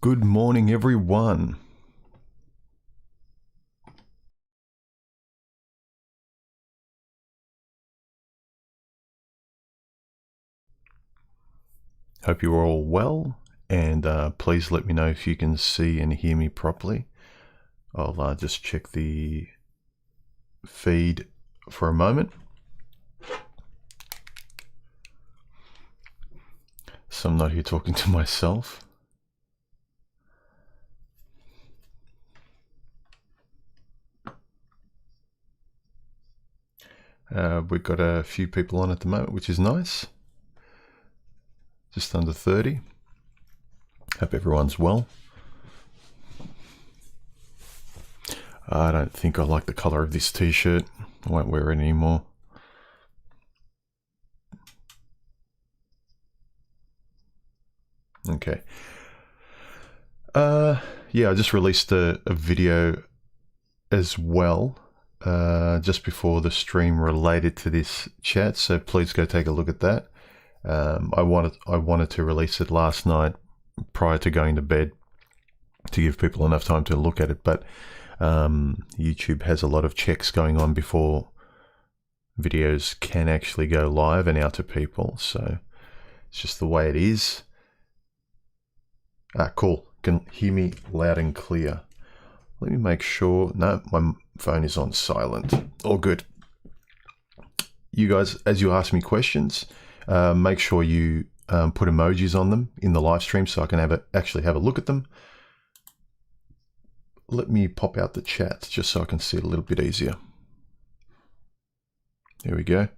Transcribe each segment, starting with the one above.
Good morning, everyone. Hope you're all well, and please let me know if you can see and hear me properly. I'll just check the feed for a moment. So I'm not here talking to myself. We've got a few people on at the moment, which is nice. Just under 30. Hope everyone's well. I don't think I like the color of this t-shirt. I won't wear it anymore. Okay. Yeah, I just released a video as well just before the stream related to this chat, so please go take a look at that. I wanted to release it last night prior to going to bed to give people enough time to look at it, but YouTube has a lot of checks going on before videos can actually go live and out to people, so it's just the way it is. Cool. Can hear me loud and clear. Let me make sure. No, my phone is on silent. All good. You guys, as you ask me questions, make sure you put emojis on them in the live stream so I can actually have a look at them. Let me pop out the chat just so I can see it a little bit easier. There we go.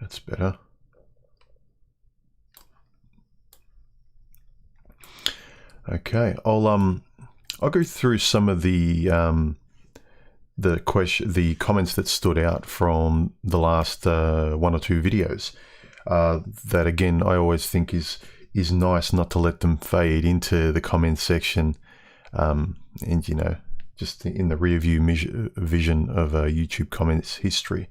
That's better. Okay, I'll go through some of the comments that stood out from the last one or two videos. That again, I always think is nice not to let them fade into the comment section, and you know, just in the rear view vision of YouTube comments history.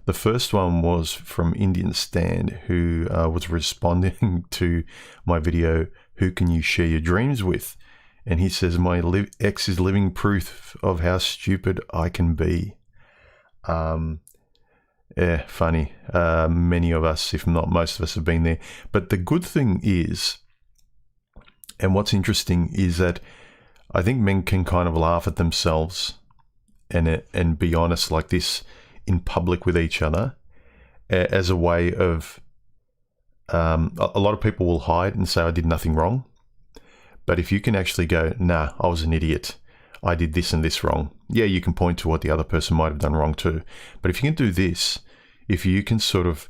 The first one was from Indian Stand, who was responding to my video, "Who can you share your dreams with?" And he says, "My ex is living proof of how stupid I can be." Yeah, funny. Many of us, if not most of us, have been there. But the good thing is, and what's interesting is that I think men can kind of laugh at themselves and be honest like this in public with each other as a way of, a lot of people will hide and say, "I did nothing wrong." But if you can actually go, "Nah, I was an idiot. I did this and this wrong." Yeah, you can point to what the other person might have done wrong too. But if you can do this, if you can sort of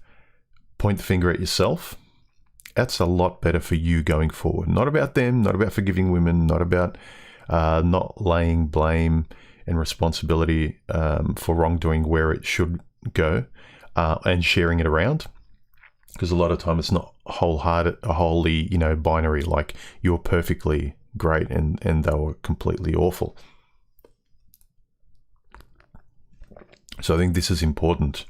point the finger at yourself, that's a lot better for you going forward. Not about them, not about forgiving women, not about not laying blame and responsibility for wrongdoing where it should go, and sharing it around. Because a lot of time it's not wholly, you know, binary, like you're perfectly great and they were completely awful. So I think this is important,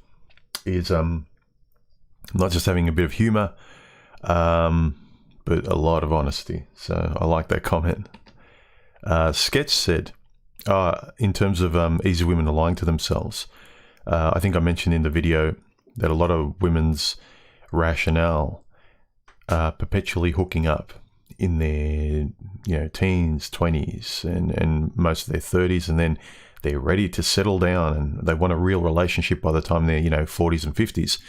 is not just having a bit of humor, but a lot of honesty. So I like that comment. Sketch said, in terms of easy women are lying to themselves, I think I mentioned in the video that a lot of women's rationale are perpetually hooking up in their, you know, teens, 20s, and most of their 30s, and then they're ready to settle down and they want a real relationship by the time they're, you know, 40s and 50s.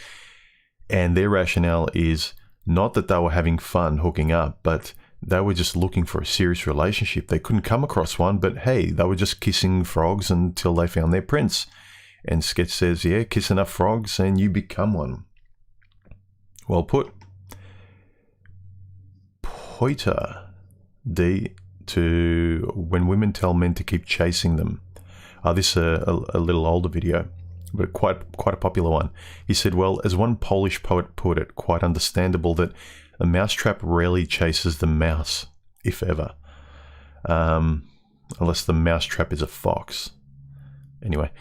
And their rationale is not that they were having fun hooking up, but they were just looking for a serious relationship. They couldn't come across one, but hey, they were just kissing frogs until they found their prince. And Sketch says, yeah, kiss enough frogs and you become one. Well put. Poiter D to when women tell men to keep chasing them. This is a little older video, but quite a popular one. He said, well, as one Polish poet put it, quite understandable that a mousetrap rarely chases the mouse, if ever. Unless the mousetrap is a fox. Anyway,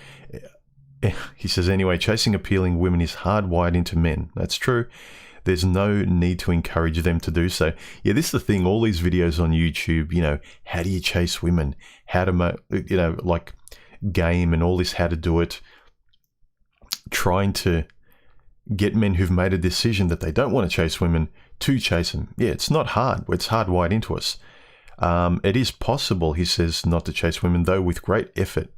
he says, anyway, chasing appealing women is hardwired into men. That's true. there's no need to encourage them to do so. Yeah, this is the thing. All these videos on YouTube, how do you chase women? How to, like game and all this, how to do it. Trying to get men who've made a decision that they don't want to chase women to chase them. Yeah, it's not hard. It's hardwired into us. It is possible, he says, not to chase women, though with great effort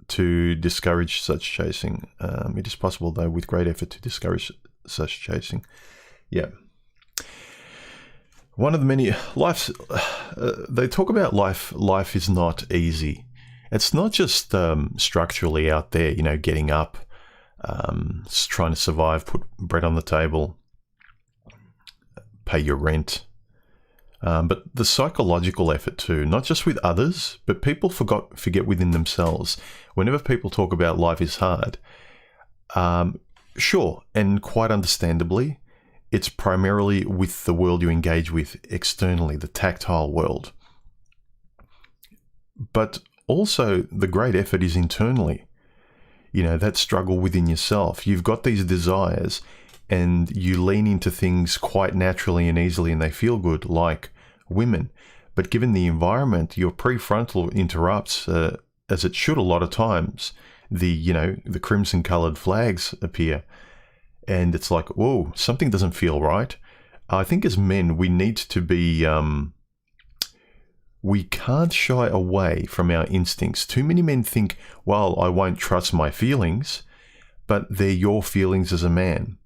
to discourage such chasing. It is possible, though, with great effort to discourage such chasing. Yeah. One of the many they talk about life. Life is not easy. It's not just structurally out there, getting up, trying to survive, put bread on the table, pay your rent. But the psychological effort too, not just with others, but people forget within themselves. Whenever people talk about life is hard, sure, and quite understandably, it's primarily with the world you engage with externally, the tactile world. But also the great effort is internally. That struggle within yourself. You've got these desires and you lean into things quite naturally and easily and they feel good, like women. But given the environment, your prefrontal interrupts, as it should a lot of times. The crimson colored flags appear and it's like, whoa, something doesn't feel right. I think as men, we need to be, we can't shy away from our instincts. Too many men think, well, I won't trust my feelings, but they're your feelings as a man.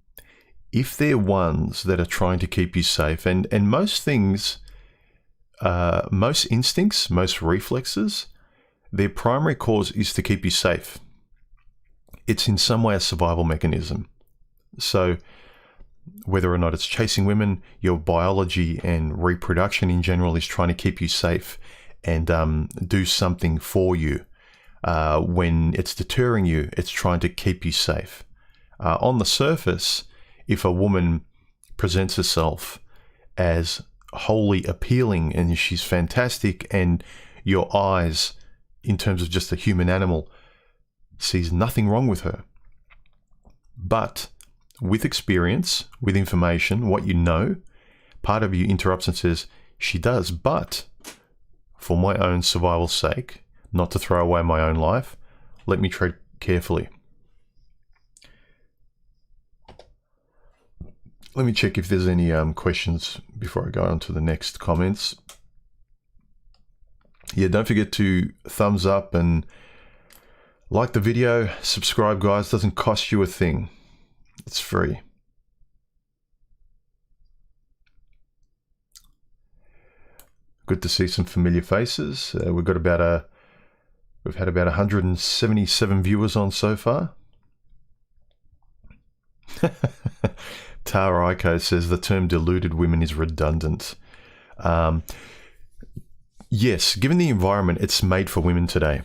If they're ones that are trying to keep you safe, and most things, most instincts, most reflexes, their primary cause is to keep you safe. It's in some way a survival mechanism. So whether or not it's chasing women, your biology and reproduction in general is trying to keep you safe and do something for you. When it's deterring you, it's trying to keep you safe. On the surface, if a woman presents herself as wholly appealing and she's fantastic and your eyes, in terms of just a human animal, sees nothing wrong with her. But with experience, with information, what you know, part of you interrupts and says, she does, but for my own survival's sake, not to throw away my own life, let me tread carefully. Let me check if there's any questions before I go on to the next comments. Yeah, don't forget to thumbs up and like the video. Subscribe, guys. Doesn't cost you a thing. It's free. Good to see some familiar faces. We've had about 177 viewers on so far. Tara Aiko says the term deluded women is redundant. Yes, given the environment, it's made for women today,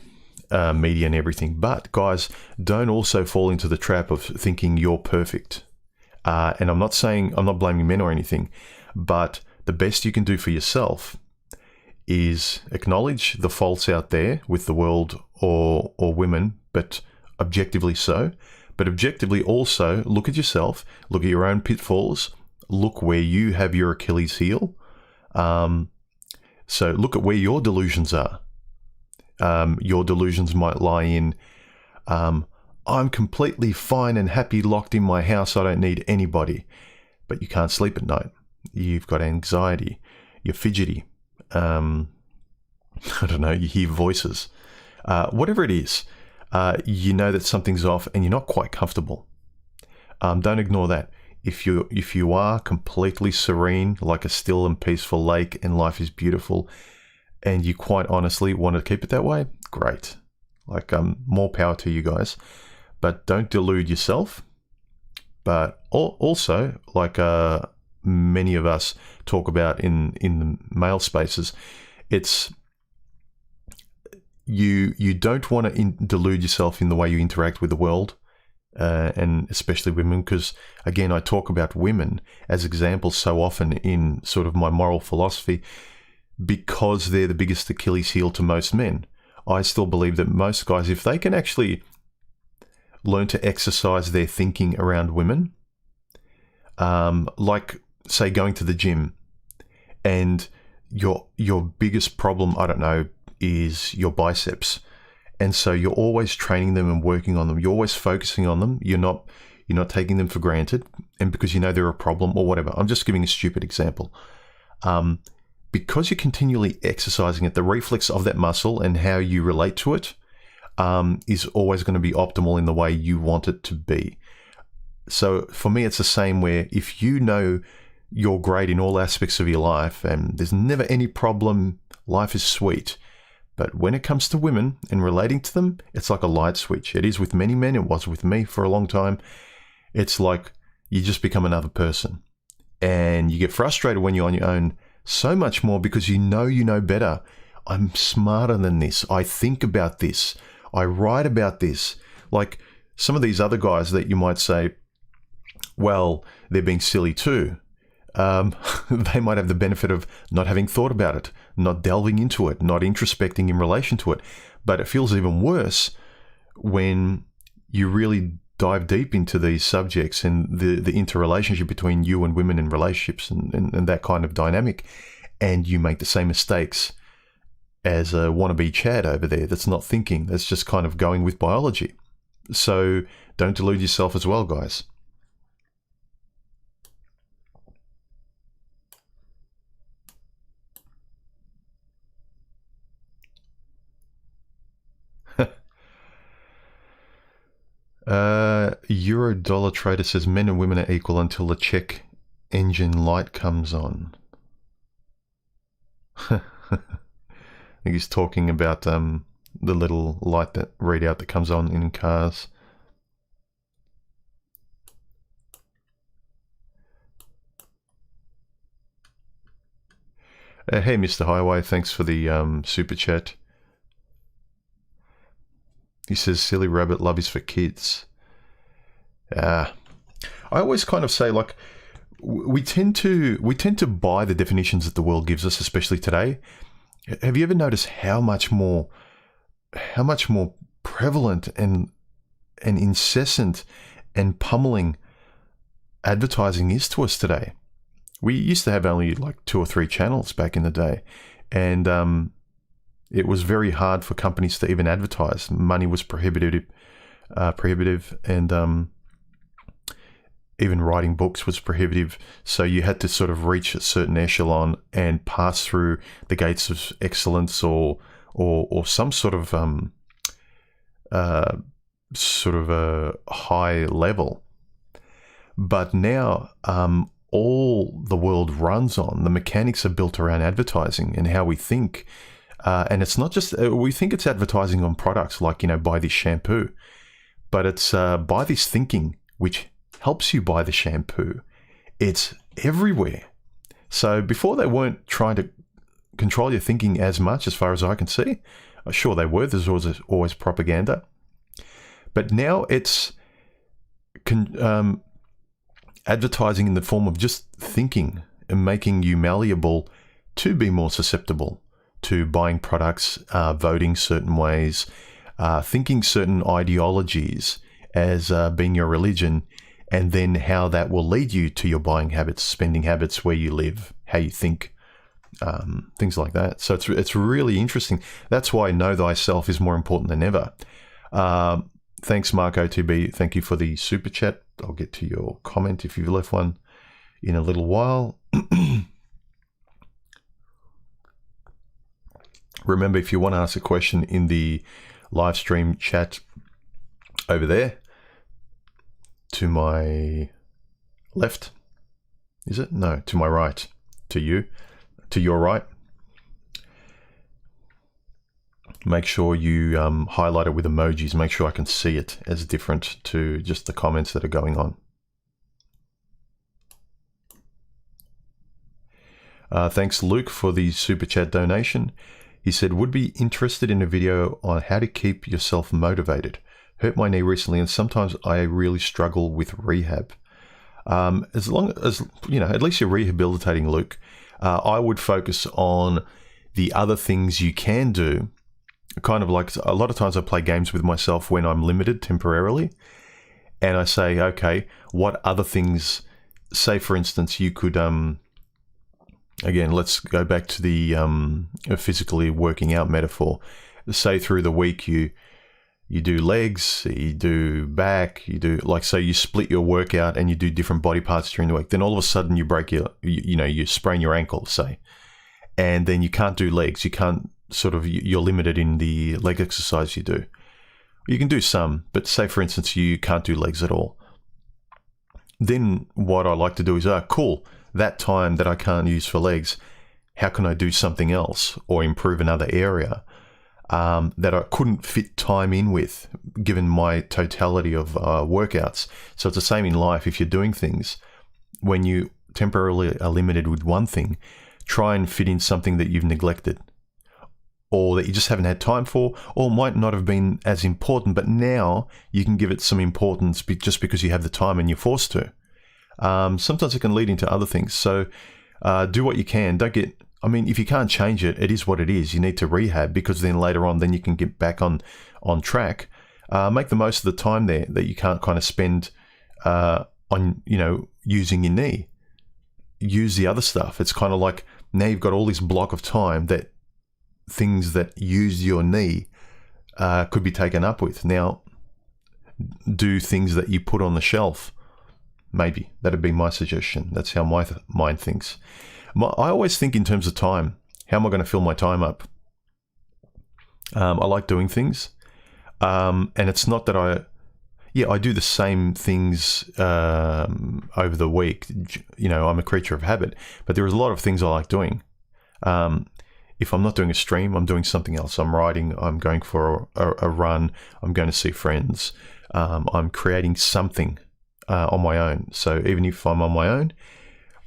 media and everything. But guys, don't also fall into the trap of thinking you're perfect. And I'm not blaming men or anything, but the best you can do for yourself is acknowledge the faults out there with the world or women, but objectively so. But objectively also look at yourself, look at your own pitfalls, look where you have your Achilles heel. So look at where your delusions are. Your delusions might lie in, I'm completely fine and happy locked in my house, I don't need anybody. But you can't sleep at night. You've got anxiety. You're fidgety. I don't know, you hear voices. Whatever it is, you know that something's off and you're not quite comfortable. Don't ignore that. If you are completely serene, like a still and peaceful lake, and life is beautiful, and you quite honestly want to keep it that way, great. Like, more power to you guys. But don't delude yourself. But also, like many of us talk about in the male spaces, it's you don't want to delude yourself in the way you interact with the world. And especially women, because again, I talk about women as examples so often in sort of my moral philosophy because they're the biggest Achilles heel to most men. I still believe that most guys, if they can actually learn to exercise their thinking around women, like, say, going to the gym, and your biggest problem, I don't know, is your biceps. And so you're always training them and working on them. You're always focusing on them. You're not taking them for granted. And because you know they're a problem or whatever. I'm just giving a stupid example. Because you're continually exercising it, the reflex of that muscle and how you relate to it is always going to be optimal in the way you want it to be. So for me, it's the same where if you know you're great in all aspects of your life and there's never any problem, life is sweet. But when it comes to women and relating to them, it's like a light switch. It is with many men. It was with me for a long time. It's like you just become another person. And you get frustrated when you're on your own so much more because you know better. I'm smarter than this. I think about this. I write about this. Like some of these other guys that you might say, well, they're being silly too. They might have the benefit of not having thought about it, not delving into it, not introspecting in relation to it. But it feels even worse when you really dive deep into these subjects and the interrelationship between you and women in relationships and that kind of dynamic, and you make the same mistakes as a wannabe Chad over there that's not thinking, that's just kind of going with biology. So don't delude yourself as well, guys. Euro Dollar Trader says men and women are equal until the check engine light comes on. I think he's talking about the little light that readout that comes on in cars. Hey, Mr. Highway, thanks for the super chat. He says, silly rabbit, love is for kids. I always kind of say, like, we tend to buy the definitions that the world gives us, especially today. Have you ever noticed how much more prevalent and incessant and pummeling advertising is to us today? We used to have only like 2 or 3 channels back in the day, and it was very hard for companies to even advertise. Money was prohibitive, and even writing books was prohibitive. So you had to sort of reach a certain echelon and pass through the gates of excellence, or some sort of a high level. But now, all the world runs on, the mechanics are built around advertising and how we think. And it's not just, we think it's advertising on products like, buy this shampoo, but it's buy this thinking, which helps you buy the shampoo. It's everywhere. So before they weren't trying to control your thinking as much, as far as I can see. Sure, they were. There's always propaganda. But now it's advertising in the form of just thinking and making you malleable to be more susceptible to buying products, voting certain ways, thinking certain ideologies as being your religion, and then how that will lead you to your buying habits, spending habits, where you live, how you think, things like that. So it's really interesting. That's why know thyself is more important than ever. Thanks, Mark OTB. Thank you for the super chat. I'll get to your comment if you've left one in a little while. Remember, if you want to ask a question in the live stream chat over there, to my left, is it? No, to my right, to you, to your right. Make sure you highlight it with emojis. Make sure I can see it as different to just the comments that are going on. Thanks, Luke, for the super chat donation. He said, would be interested in a video on how to keep yourself motivated. Hurt my knee recently, and sometimes I really struggle with rehab. As long as, at least you're rehabilitating, Luke. I would focus on the other things you can do. Kind of like, a lot of times I play games with myself when I'm limited temporarily. And I say, okay, what other things say, for instance, you could, again, let's go back to the physically working out metaphor. Say through the week you do legs, you do back, you do, like, say you split your workout and you do different body parts during the week. Then all of a sudden you break you sprain your ankle, say, and then you can't do legs. You can't you're limited in the leg exercise you do. You can do some, but say, for instance, you can't do legs at all. Then what I like to do is, cool, that time that I can't use for legs, how can I do something else or improve another area that I couldn't fit time in with, given my totality of workouts? So it's the same in life. If you're doing things, when you temporarily are limited with one thing, try and fit in something that you've neglected or that you just haven't had time for, or might not have been as important, but now you can give it some importance just because you have the time and you're forced to. Sometimes it can lead into other things. So do what you can. If you can't change it, it is what it is. You need to rehab, because then later on, then you can get back on track. Make the most of the time there that you can't kind of spend on, using your knee. Use the other stuff. It's kind of like now you've got all this block of time that things that use your knee could be taken up with. Now, do things that you put on the shelf. Maybe. That'd be my suggestion. That's how my mind thinks. I always think in terms of time. How am I going to fill my time up? I like doing things. And it's not that I do the same things over the week. I'm a creature of habit. But there is a lot of things I like doing. If I'm not doing a stream, I'm doing something else. I'm writing, I'm going for a run, I'm going to see friends. I'm creating something on my own. So even if I'm on my own,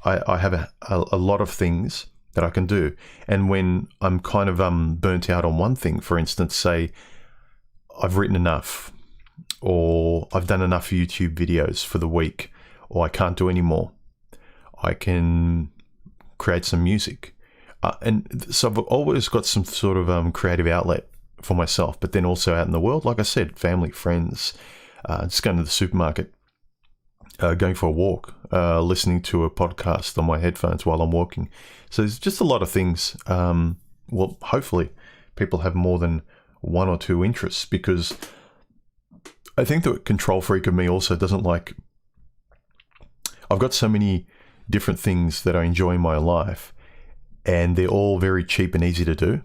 I have a lot of things that I can do. And when I'm kind of burnt out on one thing, for instance, say I've written enough, or I've done enough YouTube videos for the week, or I can't do any more, I can create some music. And so I've always got some sort of creative outlet for myself, but then also out in the world, like I said, family, friends, just going to the supermarket, going for a walk, listening to a podcast on my headphones while I'm walking. So there's just a lot of things. Well, hopefully people have more than one or two interests, because I think the control freak of me also doesn't like, I've got so many different things that I enjoy in my life, and they're all very cheap and easy to do,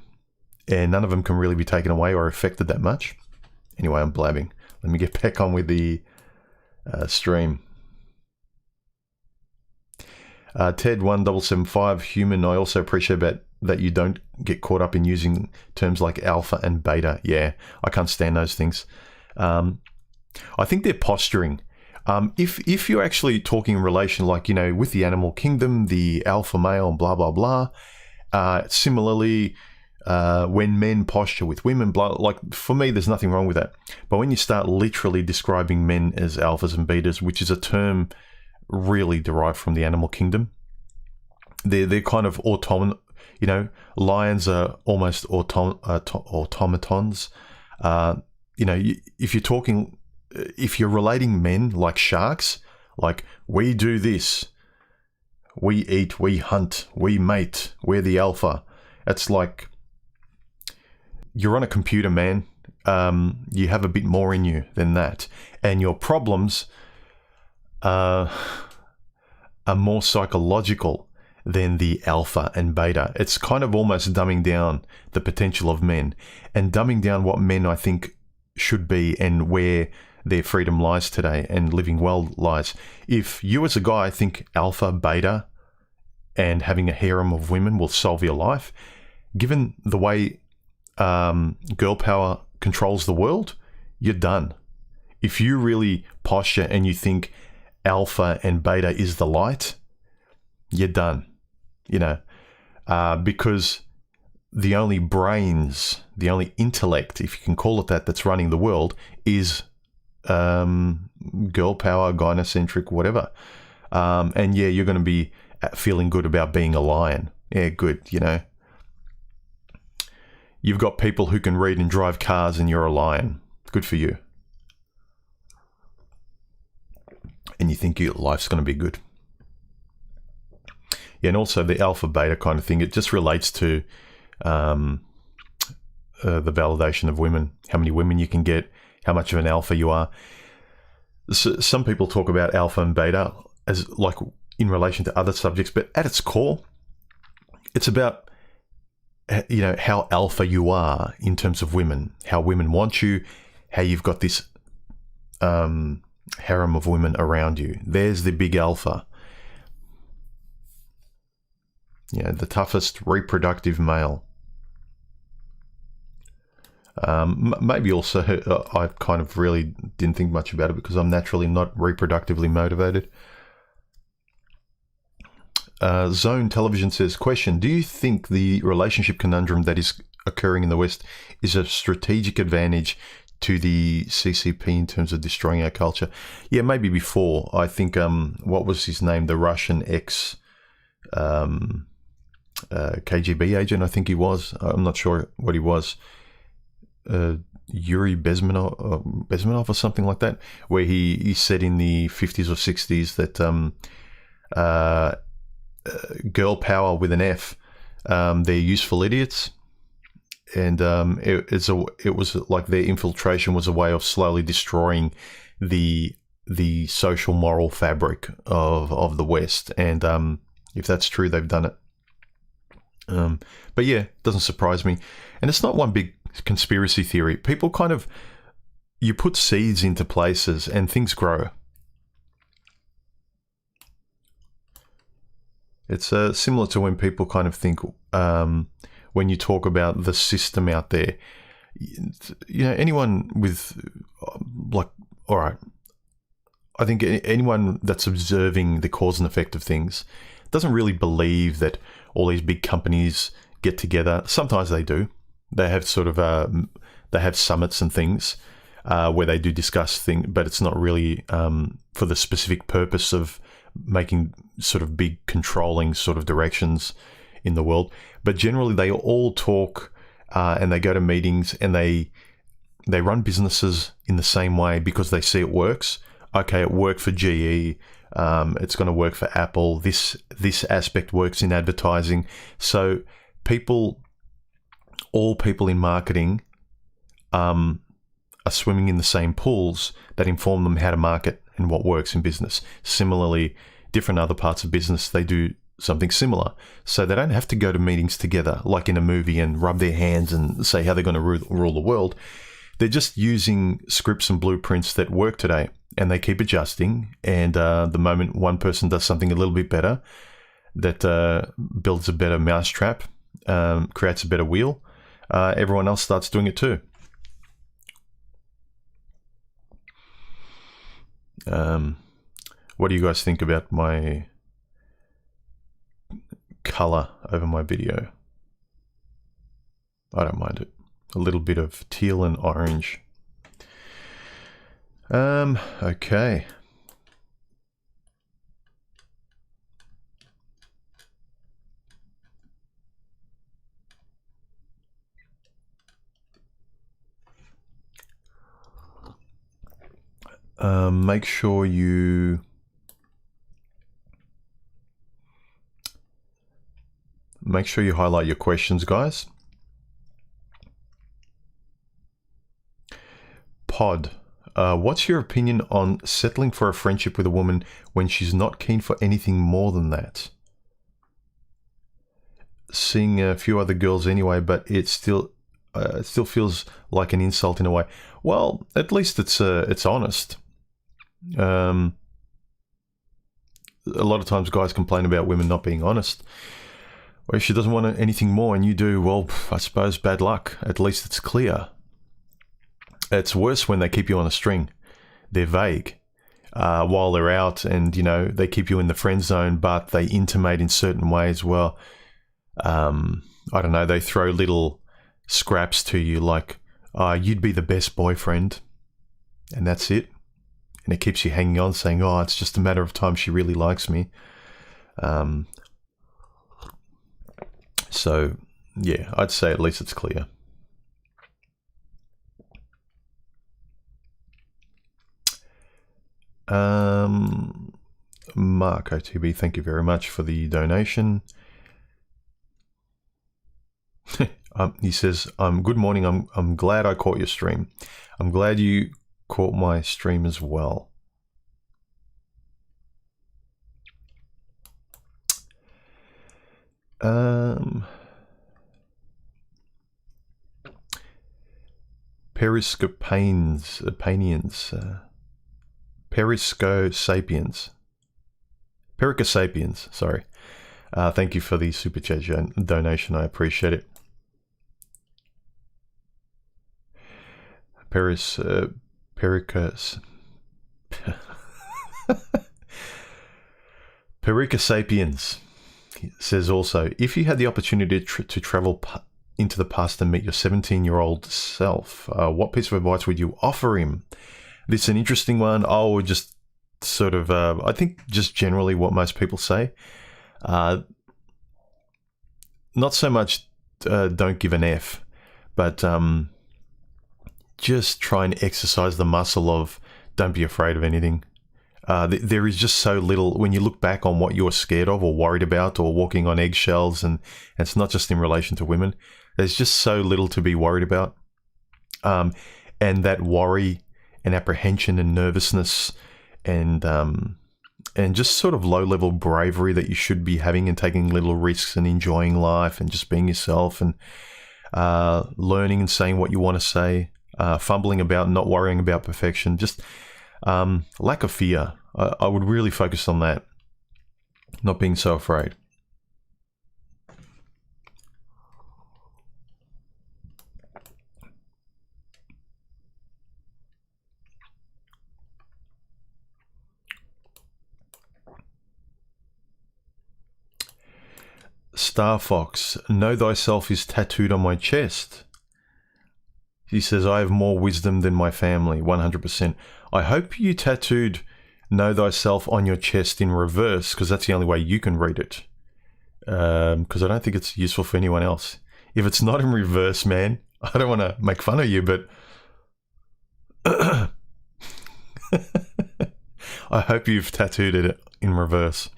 and none of them can really be taken away or affected that much. Anyway, I'm blabbing. Let me get back on with the stream. Ted1775, human, I also appreciate that you don't get caught up in using terms like alpha and beta. Yeah, I can't stand those things. I think they're posturing. If you're actually talking in relation, like, with the animal kingdom, the alpha male and blah, blah, blah. Similarly, when men posture with women, blah, like, for me, there's nothing wrong with that. But when you start literally describing men as alphas and betas, which is a term really derived from the animal kingdom, they're kind of lions are almost automatons. If you're relating men like sharks, like, we do this, we eat, we hunt, we mate, we're the alpha. It's like, you're on a computer, man. You have a bit more in you than that. And your problems are more psychological than the alpha and beta. It's kind of almost dumbing down the potential of men, and dumbing down what men, I think, should be and where their freedom lies today and living well lies. If you as a guy think alpha, beta, and having a harem of women will solve your life, given the way girl power controls the world, you're done. If you really posture and you think alpha and beta is the light, you're done. Because the only brains, the only intellect, if you can call it that, that's running the world is girl power, gynocentric, whatever. And yeah, you're going to be feeling good about being a lion. Yeah, good, You've got people who can read and drive cars and you're a lion. Good for you. And you think your life's going to be good. Yeah, and also the alpha beta kind of thing. It just relates to the validation of women, how many women you can get, how much of an alpha you are. So some people talk about alpha and beta as like in relation to other subjects, but at its core, it's about, you know, how alpha you are in terms of women, how women want you, how you've got this harem of women around you. There's the big alpha. Yeah, the toughest reproductive male. Maybe also I kind of really didn't think much about it because I'm naturally not reproductively motivated. Zone Television says, question, do you think the relationship conundrum that is occurring in the West is a strategic advantage to the CCP in terms of destroying our culture? Yeah, maybe before. I think, what was his name? The Russian ex KGB agent, I think he was. I'm not sure what he was. Yuri Bezmenov or something like that, where he said in the 50s or 60s that girl power with an F, they're useful idiots, and it was like their infiltration was a way of slowly destroying the social moral fabric of the West, and if that's true, they've done it. But yeah, it doesn't surprise me, and it's not one big conspiracy theory. People kind of, you put seeds into places and things grow. It's similar to when people kind of think, when you talk about the system out there, you know, anyone with like, all right, I think anyone that's observing the cause and effect of things doesn't really believe that all these big companies get together. Sometimes they do. They have sort of they have summits and things where they do discuss things, but it's not really for the specific purpose of making sort of big controlling sort of directions in the world. But generally, they all talk and they go to meetings and they run businesses in the same way because they see it works. Okay, it worked for GE. It's going to work for Apple. This aspect works in advertising. So all people in marketing are swimming in the same pools that inform them how to market and what works in business. Similarly, different other parts of business, they do something similar. So they don't have to go to meetings together like in a movie and rub their hands and say how they're going to rule the world. They're just using scripts and blueprints that work today, and they keep adjusting. And the moment one person does something a little bit better, that builds a better mousetrap, creates a better wheel, everyone else starts doing it too. What do you guys think about my color over my video? I don't mind it. A little bit of teal and orange. Okay. Make sure you highlight your questions, guys. Pod, what's your opinion on settling for a friendship with a woman when she's not keen for anything more than that? Seeing a few other girls anyway, but it still feels like an insult in a way. Well, at least it's honest. A lot of times guys complain about women not being honest. Well, if she doesn't want anything more and you do, well, I suppose bad luck. At least it's clear. It's worse when they keep you on a string. They're vague while they're out, and you know they keep you in the friend zone, but they intimate in certain ways. Well, I don't know. They throw little scraps to you like, "You'd be the best boyfriend," and that's it. And it keeps you hanging on, saying, "Oh, it's just a matter of time. She really likes me." So, yeah, I'd say at least it's clear. Mark OTB, thank you very much for the donation. He says, good morning. I'm glad I caught your stream. I'm glad you caught my stream as well. Pericosapiens, sorry. Thank you for the super chat donation. I appreciate it. Pericosapiens says also, if you had the opportunity to travel into the past and meet your 17-year-old self, what piece of advice would you offer him? This is an interesting one. I would just sort of, I think just generally what most people say. Not so much don't give an F, but just try and exercise the muscle of don't be afraid of anything. There is just so little, when you look back on what you're scared of or worried about or walking on eggshells, and it's not just in relation to women, there's just so little to be worried about. And that worry and apprehension and nervousness and just sort of low-level bravery that you should be having and taking little risks and enjoying life and just being yourself and learning and saying what you want to say, fumbling about, not worrying about perfection, just lack of fear. I would really focus on that, not being so afraid. Star Fox, know thyself is tattooed on my chest. He says, I have more wisdom than my family, 100%. I hope you tattooed know thyself on your chest in reverse, because that's the only way you can read it. Because I don't think it's useful for anyone else. If it's not in reverse, man, I don't want to make fun of you, but I hope you've tattooed it in reverse.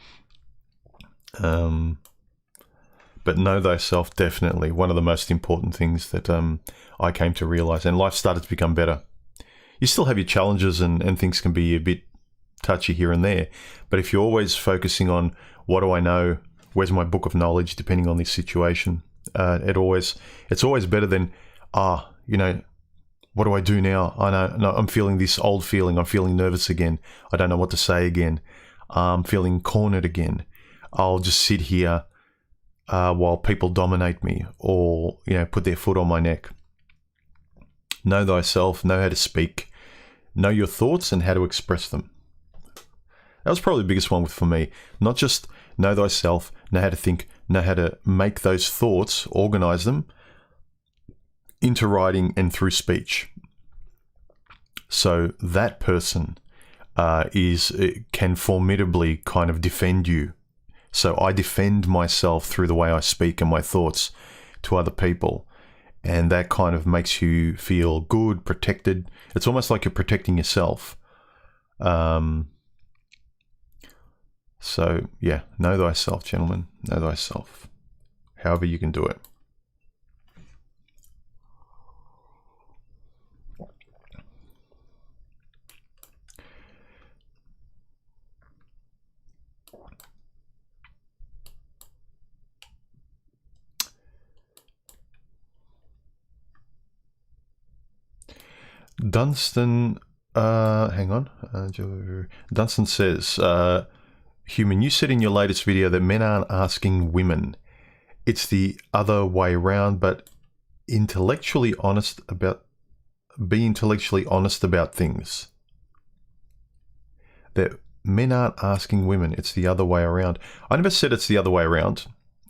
But know thyself, definitely one of the most important things that I came to realize, and life started to become better. You still have your challenges and things can be a bit touchy here and there, but if you're always focusing on what do I know, where's my book of knowledge, depending on this situation, it's always better than what do I do now? I know, no, I'm feeling this old feeling. I'm feeling nervous again. I don't know what to say again. I'm feeling cornered again. I'll just sit here while people dominate me or, put their foot on my neck. Know thyself, know how to speak, know your thoughts and how to express them. That was probably the biggest one for me. Not just know thyself, know how to think, know how to make those thoughts, organize them into writing and through speech. So that person can formidably kind of defend you. So I defend myself through the way I speak and my thoughts to other people. And that kind of makes you feel good, protected. It's almost like you're protecting yourself. So, yeah, know thyself, gentlemen. Know thyself. However you can do it. Dunstan, hang on. Dunstan says, Human, you said in your latest video that men aren't asking women. It's the other way around, but be intellectually honest about things. That men aren't asking women. It's the other way around. I never said it's the other way around.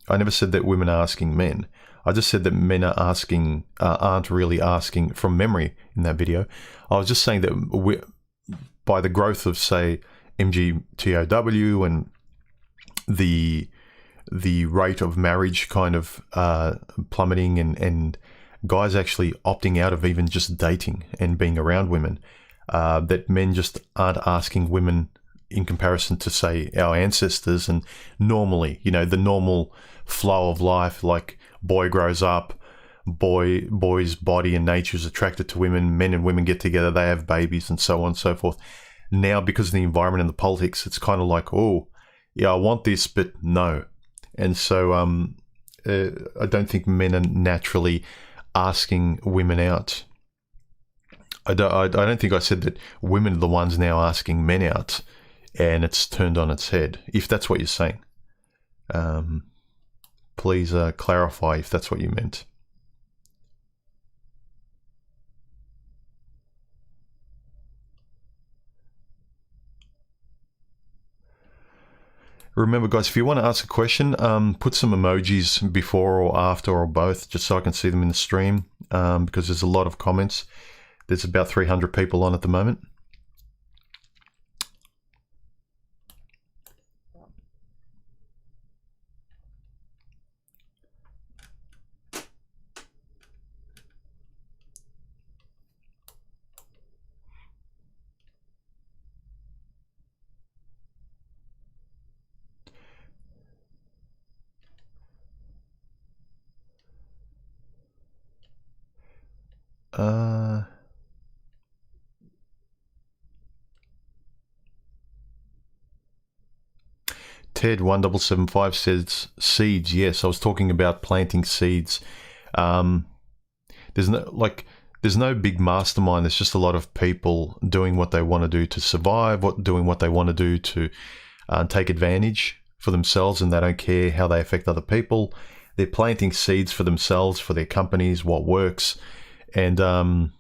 I never said that women are asking men. I just said that men aren't really asking from memory in that video. I was just saying that by the growth of, say, MGTOW and the rate of marriage kind of plummeting and guys actually opting out of even just dating and being around women, that men just aren't asking women in comparison to, say, our ancestors. And normally, you know, the normal flow of life, like boy grows up, boy's body and nature is attracted to women, men and women get together, they have babies, and so on and so forth. Now, because of the environment and the politics, it's kind of like, oh, yeah, I want this, but no. And so I don't think men are naturally asking women out. I don't think I said that women are the ones now asking men out, and it's turned on its head, if that's what you're saying. Please clarify if that's what you meant. Remember, guys, if you want to ask a question, put some emojis before or after or both, just so I can see them in the stream, because there's a lot of comments. There's about 300 people on at the moment. Ted1775 says seeds. Yes, I was talking about planting seeds. There's no big mastermind. There's just a lot of people doing what they want to do to survive, doing what they want to do to take advantage for themselves, and they don't care how they affect other people. They're planting seeds for themselves, for their companies, what works. And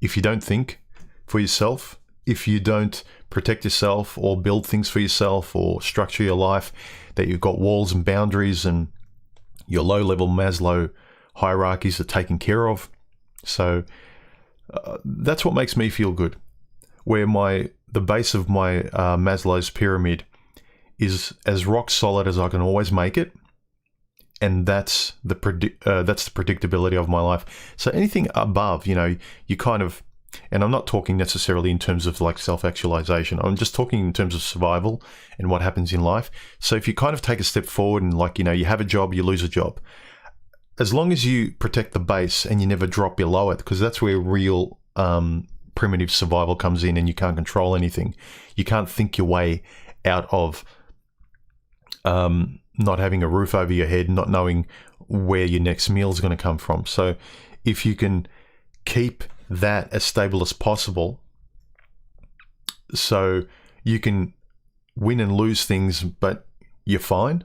if you don't think for yourself, if you don't protect yourself or build things for yourself or structure your life, that you've got walls and boundaries and your low-level Maslow hierarchies are taken care of. So that's what makes me feel good, where the base of my Maslow's pyramid is as rock solid as I can always make it, and that's the predictability of my life. So anything above, you know, you kind of, and I'm not talking necessarily in terms of like self-actualization, I'm just talking in terms of survival and what happens in life. So if you kind of take a step forward and, like, you know, you have a job, you lose a job, as long as you protect the base and you never drop below it, because that's where real primitive survival comes in, and you can't control anything. You can't think your way out of not having a roof over your head, not knowing where your next meal is going to come from. So if you can keep that as stable as possible, so you can win and lose things, but you're fine,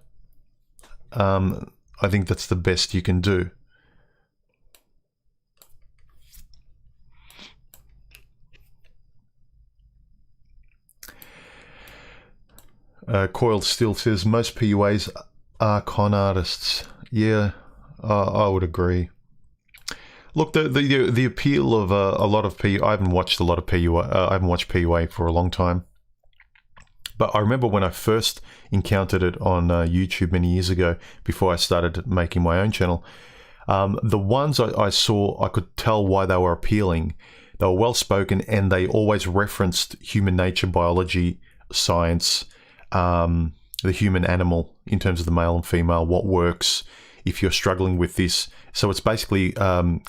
I think that's the best you can do. Coiled Steel says most PUAs are con artists. Yeah, I would agree. Look, the appeal of a lot of PUA. I haven't watched a lot of PUA. I haven't watched PUA for a long time. But I remember when I first encountered it on YouTube many years ago, before I started making my own channel. The ones I saw, I could tell why they were appealing. They were well spoken, and they always referenced human nature, biology, science, the human animal in terms of the male and female, what works if you're struggling with this. So it's basically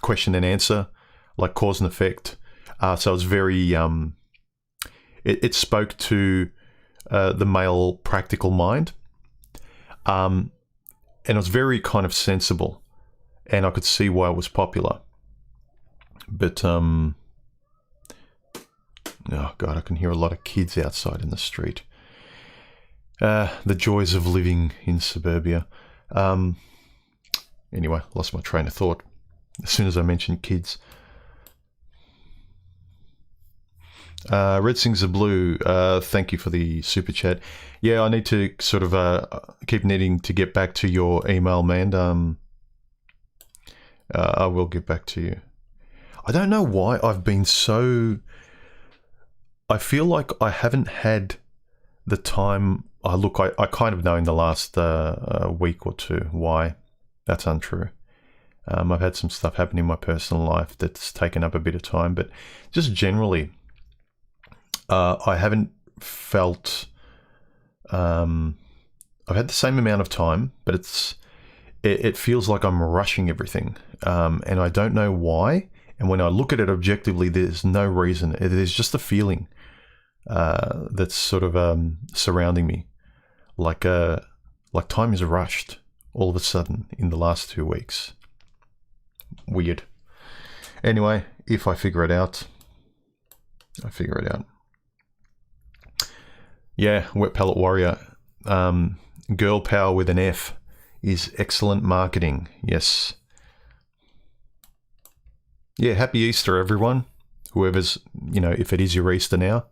question and answer, like cause and effect. So it's very, it spoke to the male practical mind. And it was very kind of sensible, and I could see why it was popular. But, oh God, I can hear a lot of kids outside in the street. The joys of living in suburbia. Anyway, lost my train of thought as soon as I mentioned kids. Red Sings of Blue, thank you for the super chat. Yeah, I need to sort of keep needing to get back to your email, man. I will get back to you. I don't know why I've been so... I feel like I haven't had the time... look, I kind of know in the last week or two why. That's untrue. I've had some stuff happen in my personal life that's taken up a bit of time, but just generally, I haven't felt I've had the same amount of time, but it feels like I'm rushing everything, and I don't know why. And when I look at it objectively, there's no reason. There's just a feeling that's sort of surrounding me, like time is rushed all of a sudden in the last 2 weeks. Weird. Anyway, if I figure it out, I figure it out. Yeah, Wet Palette Warrior. Girl power with an F is excellent marketing. Yes. Yeah, happy Easter, everyone. Whoever's, if it is your Easter now.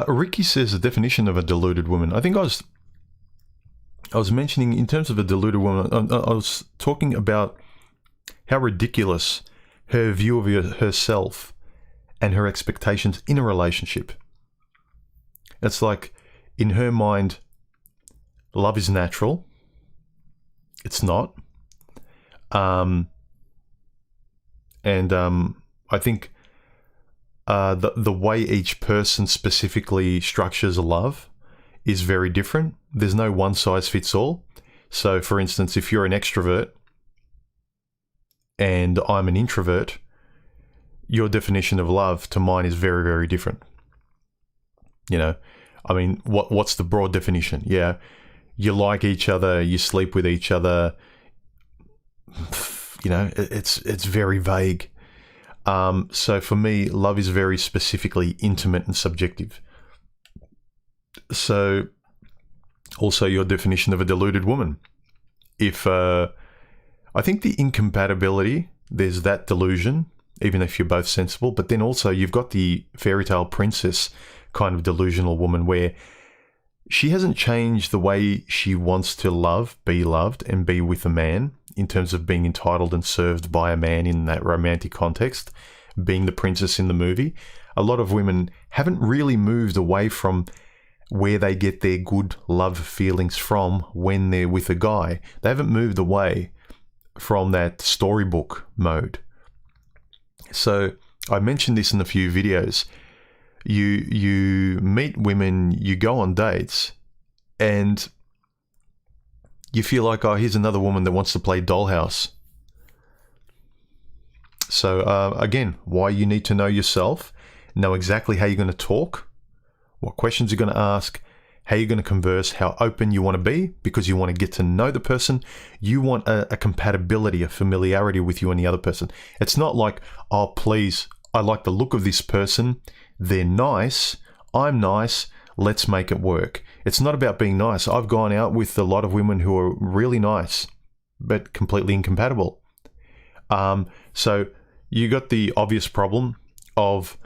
Ricky says the definition of a deluded woman. I think I was mentioning in terms of a deluded woman, I was talking about how ridiculous her view of herself and her expectations in a relationship. It's like, in her mind, love is natural. It's not. I think the way each person specifically structures love is very different. There's no one size fits all. So, for instance, if you're an extrovert and I'm an introvert, your definition of love to mine is very, very different. I mean, what's the broad definition? Yeah, you like each other, you sleep with each other. It's very vague. So for me, love is very specifically intimate and subjective. So also your definition of a deluded woman. If I think the incompatibility, there's that delusion, even if you're both sensible, but then also you've got the fairy tale princess kind of delusional woman where she hasn't changed the way she wants to love, be loved, and be with a man in terms of being entitled and served by a man in that romantic context, being the princess in the movie. A lot of women haven't really moved away from where they get their good love feelings from when they're with a guy. They haven't moved away from that storybook mode. So I mentioned this in a few videos. You meet women, you go on dates, and you feel like, oh, here's another woman that wants to play dollhouse. So again, why you need to know yourself, know exactly how you're going to talk, what questions you're going to ask, how you're going to converse, how open you want to be, because you want to get to know the person. You want a compatibility, a familiarity with you and the other person. It's not like, oh, please, I like the look of this person. They're nice. I'm nice. Let's make it work. It's not about being nice. I've gone out with a lot of women who are really nice, but completely incompatible. So you got the obvious problem of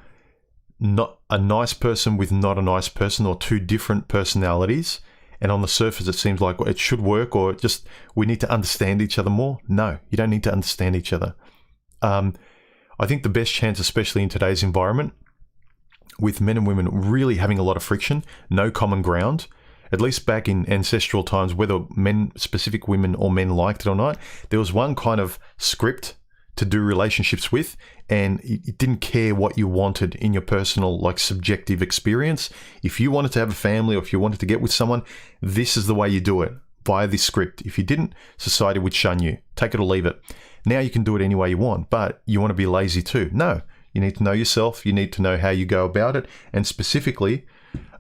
not a nice person with not a nice person, or two different personalities. And on the surface, it seems like it should work, or just we need to understand each other more. No, you don't need to understand each other. I think the best chance, especially in today's environment, with men and women really having a lot of friction, no common ground, at least back in ancestral times, whether men, specific women or men liked it or not, there was one kind of script to do relationships with, and it didn't care what you wanted in your personal, like, subjective experience. If you wanted to have a family, or if you wanted to get with someone, this is the way you do it, via this script. If you didn't, society would shun you. Take it or leave it. Now you can do it any way you want, but you want to be lazy too. No, you need to know yourself. You need to know how you go about it. And specifically,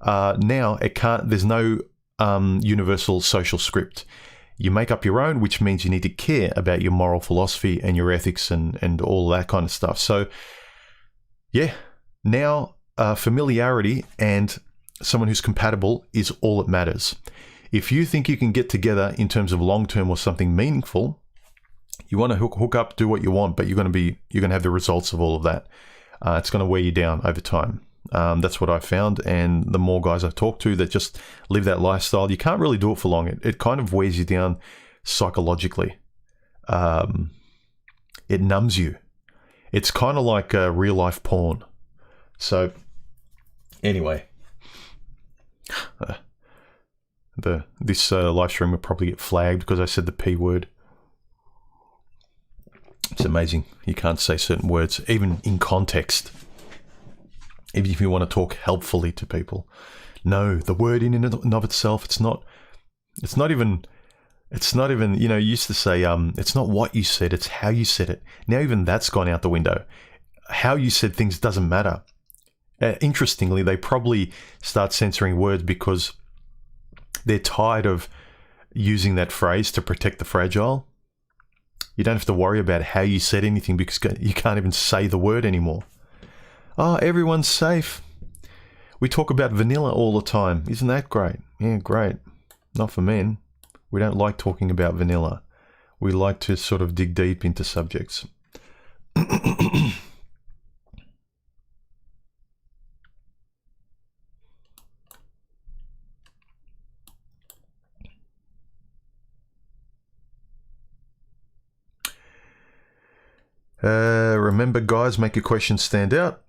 now there's no universal social script. You make up your own, which means you need to care about your moral philosophy and your ethics and all that kind of stuff. So, yeah, now familiarity and someone who's compatible is all that matters. If you think you can get together in terms of long-term or something meaningful, you want to hook up, do what you want, but you're going to have the results of all of that. It's going to wear you down over time. That's what I found, and the more guys I've talked to that just live that lifestyle, you can't really do it for long. It kind of wears you down psychologically. It numbs you. It's kind of like real life porn. So, anyway, this live stream will probably get flagged because I said the P word. It's amazing. You can't say certain words, even in context. Even if you want to talk helpfully to people. No, the word in and of itself, it's not even, you know, you used to say, it's not what you said, it's how you said it. Now even that's gone out the window. How you said things doesn't matter. Interestingly, they probably start censoring words because they're tired of using that phrase to protect the fragile. You don't have to worry about how you said anything because you can't even say the word anymore. Oh, everyone's safe. We talk about vanilla all the time. Isn't that great? Yeah, great. Not for men. We don't like talking about vanilla. We like to sort of dig deep into subjects. Remember, guys, make your questions stand out.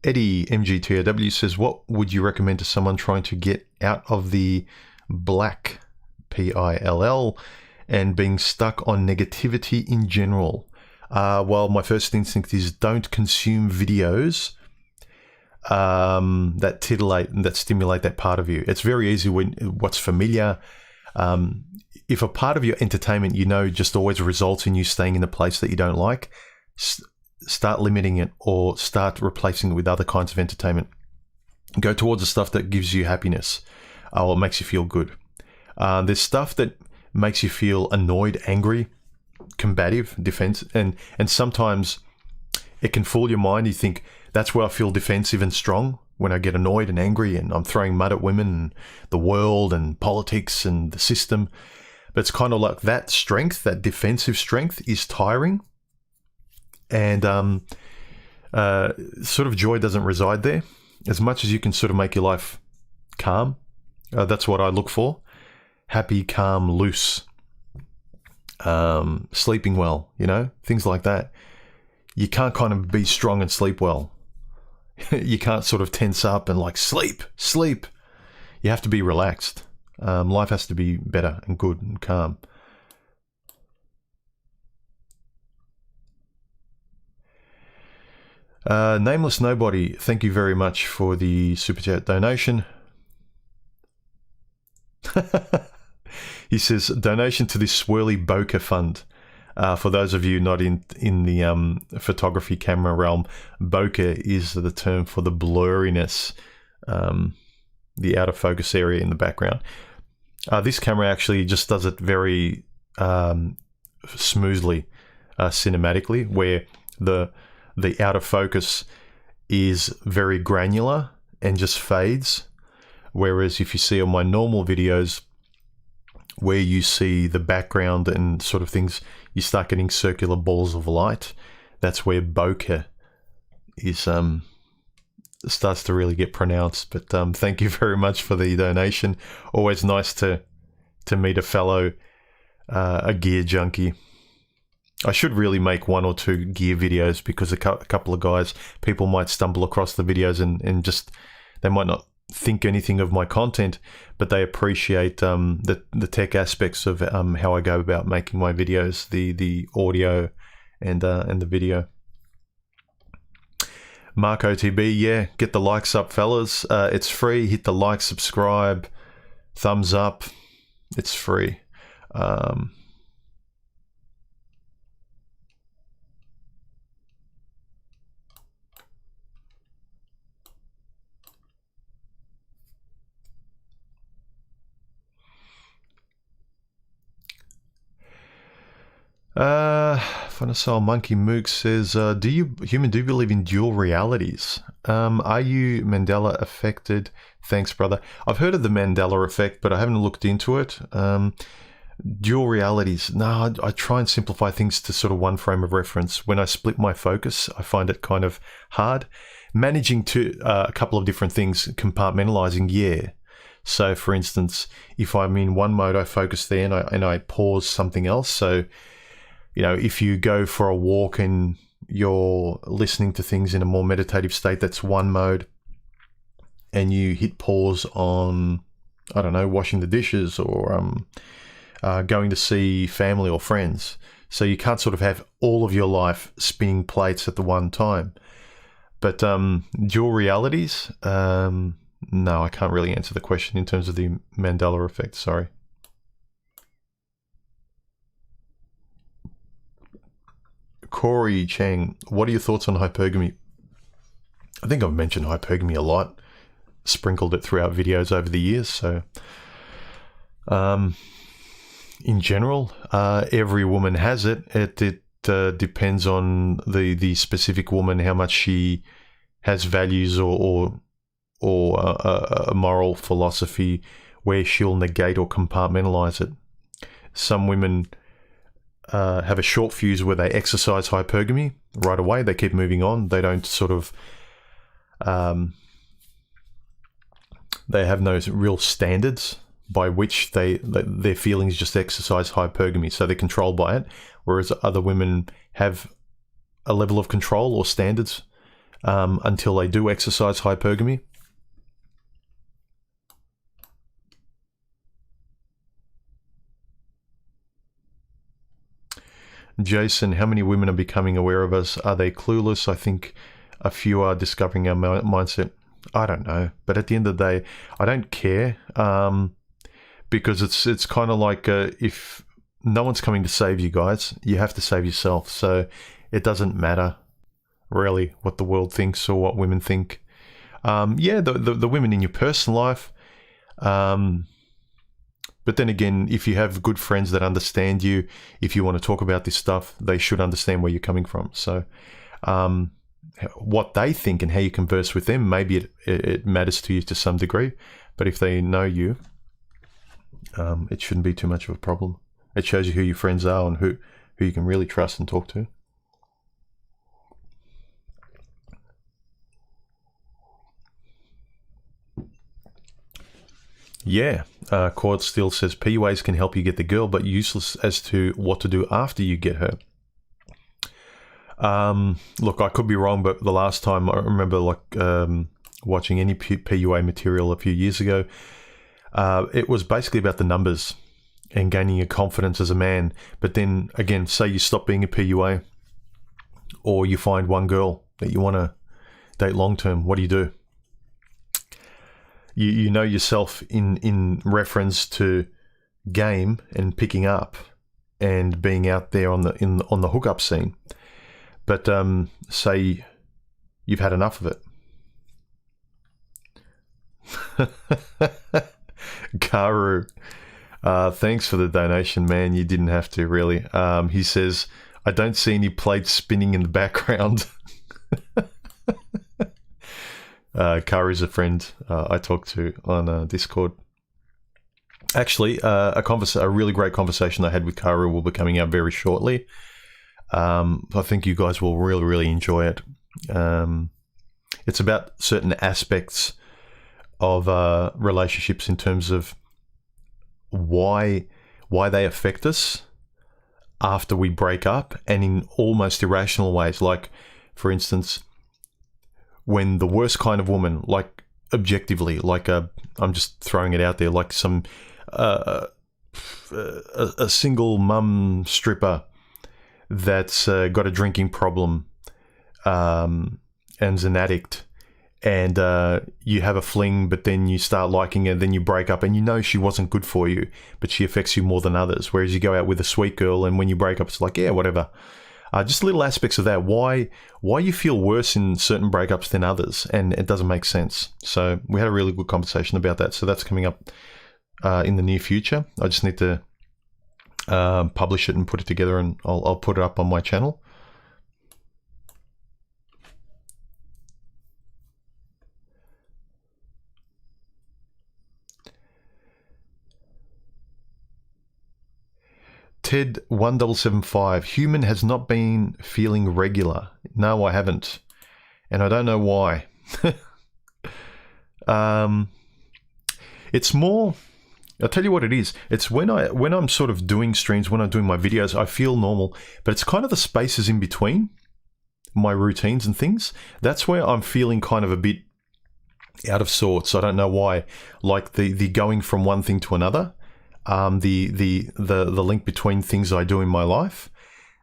Eddie MGTOW says, what would you recommend to someone trying to get out of the black, PILL, and being stuck on negativity in general? Well, my first instinct is don't consume videos that titillate and that stimulate that part of you. It's very easy when what's familiar. If a part of your entertainment, you know, just always results in you staying in a place that you don't like, start limiting it or start replacing it with other kinds of entertainment. Go towards the stuff that gives you happiness or makes you feel good. There's stuff that makes you feel annoyed, angry, combative, defensive, and sometimes it can fool your mind. You think, that's where I feel defensive and strong, when I get annoyed and angry and I'm throwing mud at women and the world and politics and the system. But it's kind of like that strength, that defensive strength is tiring. And sort of joy doesn't reside there. As much as you can sort of make your life calm, that's what I look for. Happy, calm, loose, sleeping well, you know, things like that. You can't kind of be strong and sleep well. You can't sort of tense up and like sleep. You have to be relaxed. Life has to be better and good and calm. Nameless Nobody, thank you very much for the Super Chat donation. He says, donation to this swirly bokeh fund. For those of you not in the photography camera realm, bokeh is the term for the blurriness, the out of focus area in the background. This camera actually just does it very smoothly, cinematically, where the out of focus is very granular and just fades. Whereas if you see on my normal videos, where you see the background and sort of things, you start getting circular balls of light. That's where bokeh is starts to really get pronounced. But thank you very much for the donation. Always nice to meet a fellow a gear junkie. I should really make 1 or 2 gear videos, because a couple of guys, people might stumble across the videos and just, they might not think anything of my content, but they appreciate the tech aspects of how I go about making my videos, the audio and the video. Mark OTB, yeah, get the likes up, fellas. It's free. Hit the like, subscribe, thumbs up. It's free. Funasol Monkey Mook says, do you believe in dual realities? Are you Mandela affected? Thanks, brother. I've heard of the Mandela effect, but I haven't looked into it. Dual realities. No, I try and simplify things to sort of one frame of reference. When I split my focus, I find it kind of hard. Managing to a couple of different things, compartmentalizing, yeah. So, for instance, if I'm in one mode, I focus there and I pause something else. So, you know, if you go for a walk and you're listening to things in a more meditative state, that's one mode, and you hit pause on, I don't know, washing the dishes or going to see family or friends. So you can't sort of have all of your life spinning plates at the one time. But dual realities, no, I can't really answer the question in terms of the Mandela effect, sorry. Corey Chang, what are your thoughts on hypergamy? I think I've mentioned hypergamy a lot, sprinkled it throughout videos over the years. So in general, every woman has it. It depends on the specific woman, how much she has values or a moral philosophy where she'll negate or compartmentalize it. Some women have a short fuse where they exercise hypergamy right away. They keep moving on. They don't sort of, they have no real standards by which their feelings just exercise hypergamy. So they're controlled by it. Whereas other women have a level of control or standards until they do exercise hypergamy. Jason, how many women are becoming aware of us? Are they clueless? I think a few are discovering our mindset. I don't know. But at the end of the day, I don't care because it's kind of like if no one's coming to save you guys, you have to save yourself. So it doesn't matter really what the world thinks or what women think. Yeah, the women in your personal life. But then again, if you have good friends that understand you, if you want to talk about this stuff, they should understand where you're coming from. So what they think and how you converse with them, maybe it matters to you to some degree. But if they know you, it shouldn't be too much of a problem. It shows you who your friends are and who you can really trust and talk to. Yeah, Cord still says PUAs can help you get the girl, but useless as to what to do after you get her. Look, I could be wrong, but the last time I remember watching any PUA material a few years ago, it was basically about the numbers and gaining your confidence as a man. But then again, say you stop being a PUA or you find one girl that you want to date long term, what do? You know yourself in reference to game and picking up and being out there on the hookup scene. But say you've had enough of it. Karu, thanks for the donation, man. You didn't have to, really. He says, I don't see any plates spinning in the background. Karu's a friend I talk to on Discord. Actually, a really great conversation I had with Karu will be coming out very shortly. I think you guys will really, really enjoy it. It's about certain aspects of relationships in terms of why they affect us after we break up, and in almost irrational ways. Like, for instance, when the worst kind of woman, like objectively, like I'm just throwing it out there, like some a single mum stripper that's got a drinking problem and's an addict, and you have a fling, but then you start liking her, then you break up, and you know she wasn't good for you, but she affects you more than others. Whereas you go out with a sweet girl, and when you break up, it's like, yeah, whatever. Just little aspects of that. Why you feel worse in certain breakups than others, and it doesn't make sense. So we had a really good conversation about that. So that's coming up in the near future. I just need to publish it and put it together, and I'll put it up on my channel. Ted 1775, human has not been feeling regular. No, I haven't. And I don't know why. It's more, I'll tell you what it is. It's when I'm sort of doing streams, when I'm doing my videos, I feel normal, but it's kind of the spaces in between my routines and things, that's where I'm feeling kind of a bit out of sorts. I don't know why. Like the going from one thing to another, the link between things I do in my life,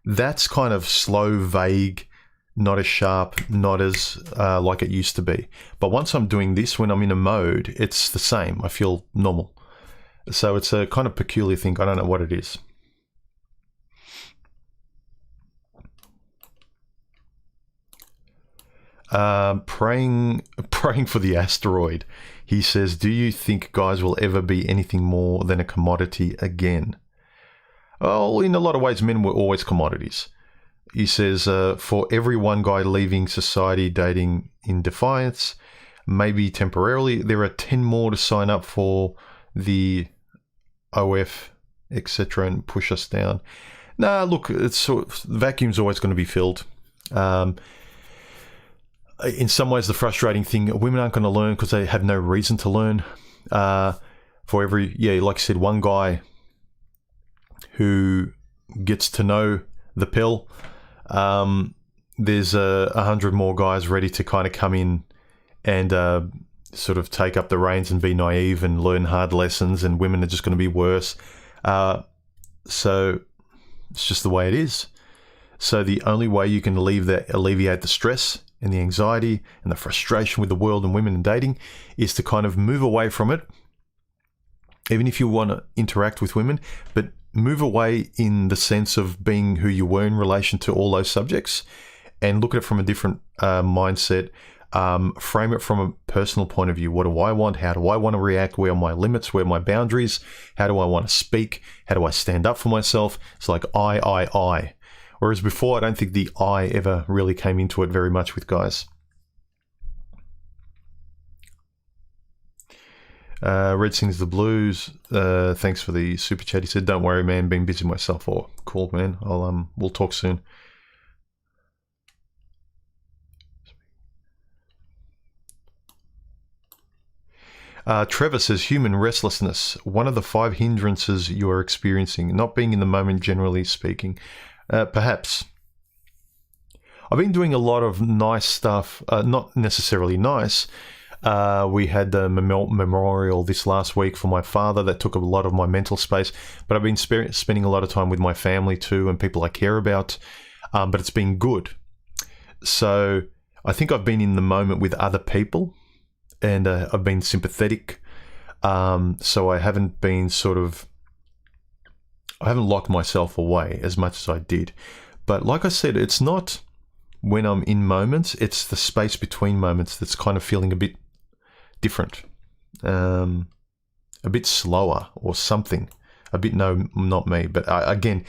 that's kind of slow, vague, not as sharp, not as like it used to be. But once I'm doing this, when I'm in a mode, it's the same. I feel normal. So it's a kind of peculiar thing. I don't know what it is. Praying for the asteroid. He says, do you think guys will ever be anything more than a commodity again? Well, in a lot of ways, men were always commodities. He says, for every one guy leaving society dating in defiance, maybe temporarily, there are 10 more to sign up for the OF, etc., and push us down. Nah, look, the vacuum's always going to be filled. In some ways, the frustrating thing, women aren't going to learn because they have no reason to learn. For every, like I said, one guy who gets to know the pill, there's 100 more guys ready to kind of come in and sort of take up the reins and be naive and learn hard lessons, and women are just going to be worse. So it's just the way it is. So the only way you can alleviate the stress and the anxiety and the frustration with the world and women and dating is to kind of move away from it, even if you want to interact with women, but move away in the sense of being who you were in relation to all those subjects, and look at it from a different mindset. Frame it from a personal point of view. What do I want? How do I want to react? Where are my limits? Where are my boundaries? How do I want to speak? How do I stand up for myself? It's like I. Whereas before, I don't think the I ever really came into it very much with guys. Red Sings the Blues. Thanks for the super chat. He said, "Don't worry, man. Been busy myself." Oh, cool, man. We'll talk soon. Trevor says, human restlessness, one of the 5 hindrances you are experiencing, not being in the moment, generally speaking. Perhaps. I've been doing a lot of nice stuff, not necessarily nice. We had the memorial this last week for my father that took a lot of my mental space, but I've been spending a lot of time with my family too and people I care about, but it's been good. So I think I've been in the moment with other people, and I've been sympathetic, so I haven't been I haven't locked myself away as much as I did. But like I said, it's not when I'm in moments, it's the space between moments that's kind of feeling a bit different, a bit slower or something, a bit no, not me. But again,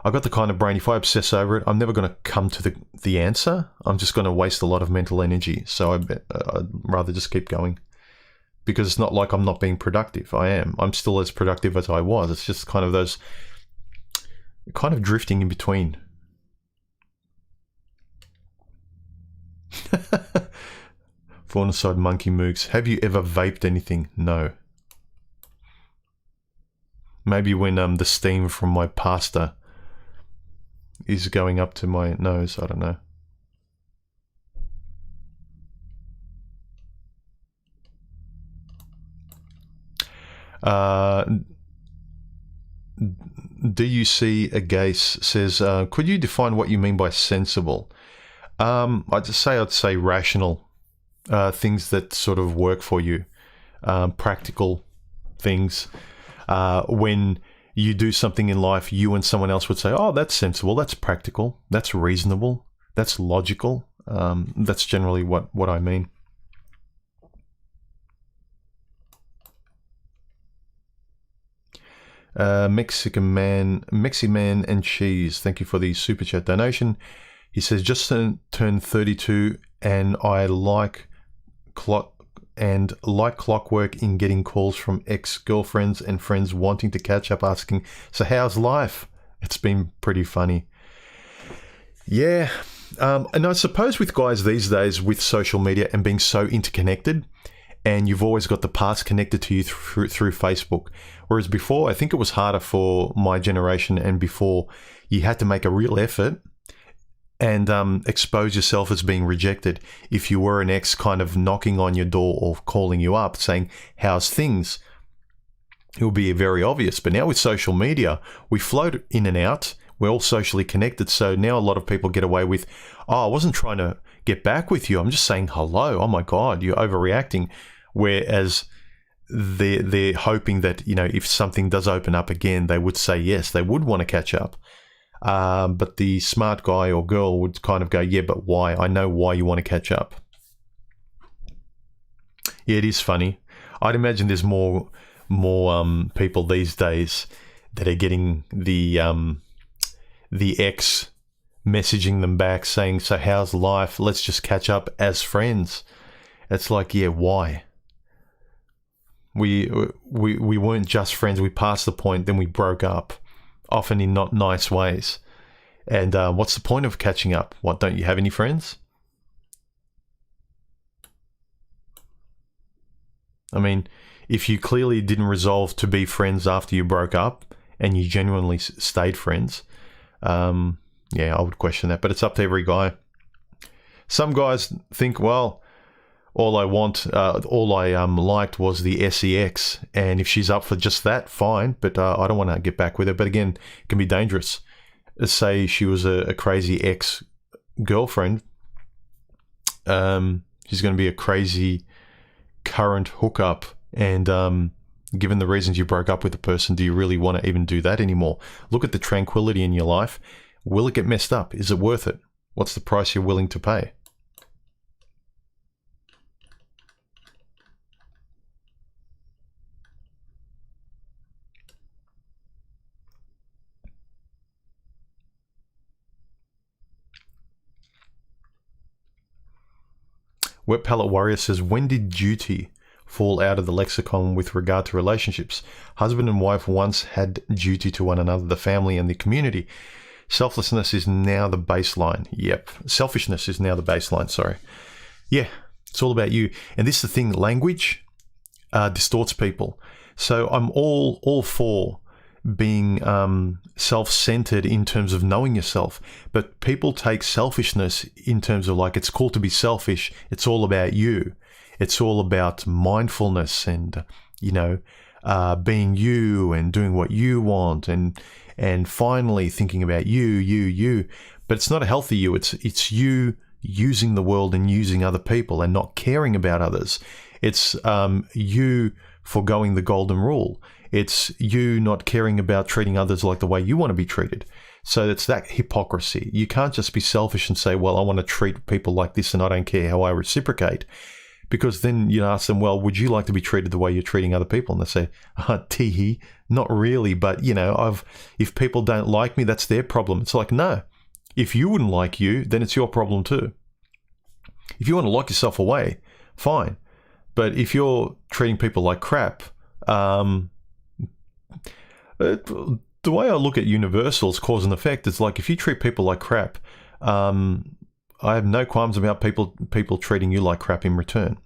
I've got the kind of brain, if I obsess over it, I'm never going to come to the answer. I'm just going to waste a lot of mental energy. So I'd rather just keep going, because it's not like I'm not being productive. I am. I'm still as productive as I was. It's just kind of those kind of drifting in between. Faunacide Monkey Mooks. Have you ever vaped anything? No. Maybe when the steam from my pasta is going up to my nose. I don't know. DUC Agace says, could you define what you mean by sensible? I'd say rational, things that sort of work for you, practical things. When you do something in life, you and someone else would say, oh, that's sensible, that's practical, that's reasonable, that's logical. That's generally what I mean. Mexican Man and Cheese, thank you for the super chat donation. He says, just turned 32 and I like clockwork in getting calls from ex-girlfriends and friends wanting to catch up, asking, so how's life? It's been pretty funny. Yeah, and I suppose with guys these days, with social media and being so interconnected, and you've always got the past connected to you through Facebook. Whereas before, I think it was harder for my generation, and before you had to make a real effort and expose yourself as being rejected. If you were an ex kind of knocking on your door or calling you up saying, how's things? It will be very obvious. But now with social media, we float in and out. We're all socially connected. So now a lot of people get away with, oh, I wasn't trying to get back with you. I'm just saying hello. Oh my God, you're overreacting. Whereas they're hoping that, you know, if something does open up again, they would say yes, they would want to catch up. But the smart guy or girl would kind of go, yeah, but why? I know why you want to catch up. Yeah, it is funny. I'd imagine there's more people these days that are getting the ex messaging them back saying, so how's life? Let's just catch up as friends. It's like, yeah, why? We weren't just friends. We passed the point, then we broke up, often in not nice ways. And what's the point of catching up? What, don't you have any friends? I mean, if you clearly didn't resolve to be friends after you broke up and you genuinely stayed friends, yeah, I would question that. But it's up to every guy. Some guys think, well, all I liked was the sex, and if she's up for just that, fine. But I don't want to get back with her. But again, it can be dangerous. Let's say she was a crazy ex-girlfriend. She's going to be a crazy current hookup, and given the reasons you broke up with the person, do you really want to even do that anymore? Look at the tranquility in your life. Will it get messed up? Is it worth it? What's the price you're willing to pay? Wet Palette Warrior says, when did duty fall out of the lexicon with regard to relationships? Husband and wife once had duty to one another, the family and the community. Selflessness is now the baseline. Yep. Selfishness is now the baseline, sorry. Yeah, it's all about you. And this is the thing, language distorts people. So I'm all for being self-centered in terms of knowing yourself, but people take selfishness in terms of like, it's cool to be selfish, it's all about you, it's all about mindfulness and, you know, being you and doing what you want and finally thinking about you, but it's not a healthy you. It's you using the world and using other people and not caring about others. It's you foregoing the golden rule. It's you not caring about treating others like the way you want to be treated. So it's that hypocrisy. You can't just be selfish and say, well, I want to treat people like this and I don't care how I reciprocate. Because then you ask them, well, would you like to be treated the way you're treating other people? And they say, tee, not really. But, you know, if people don't like me, that's their problem. It's like, no, if you wouldn't like you, then it's your problem too. If you want to lock yourself away, fine. But if you're treating people like crap, the way I look at universals, cause and effect, is like if you treat people like crap, I have no qualms about people treating you like crap in return.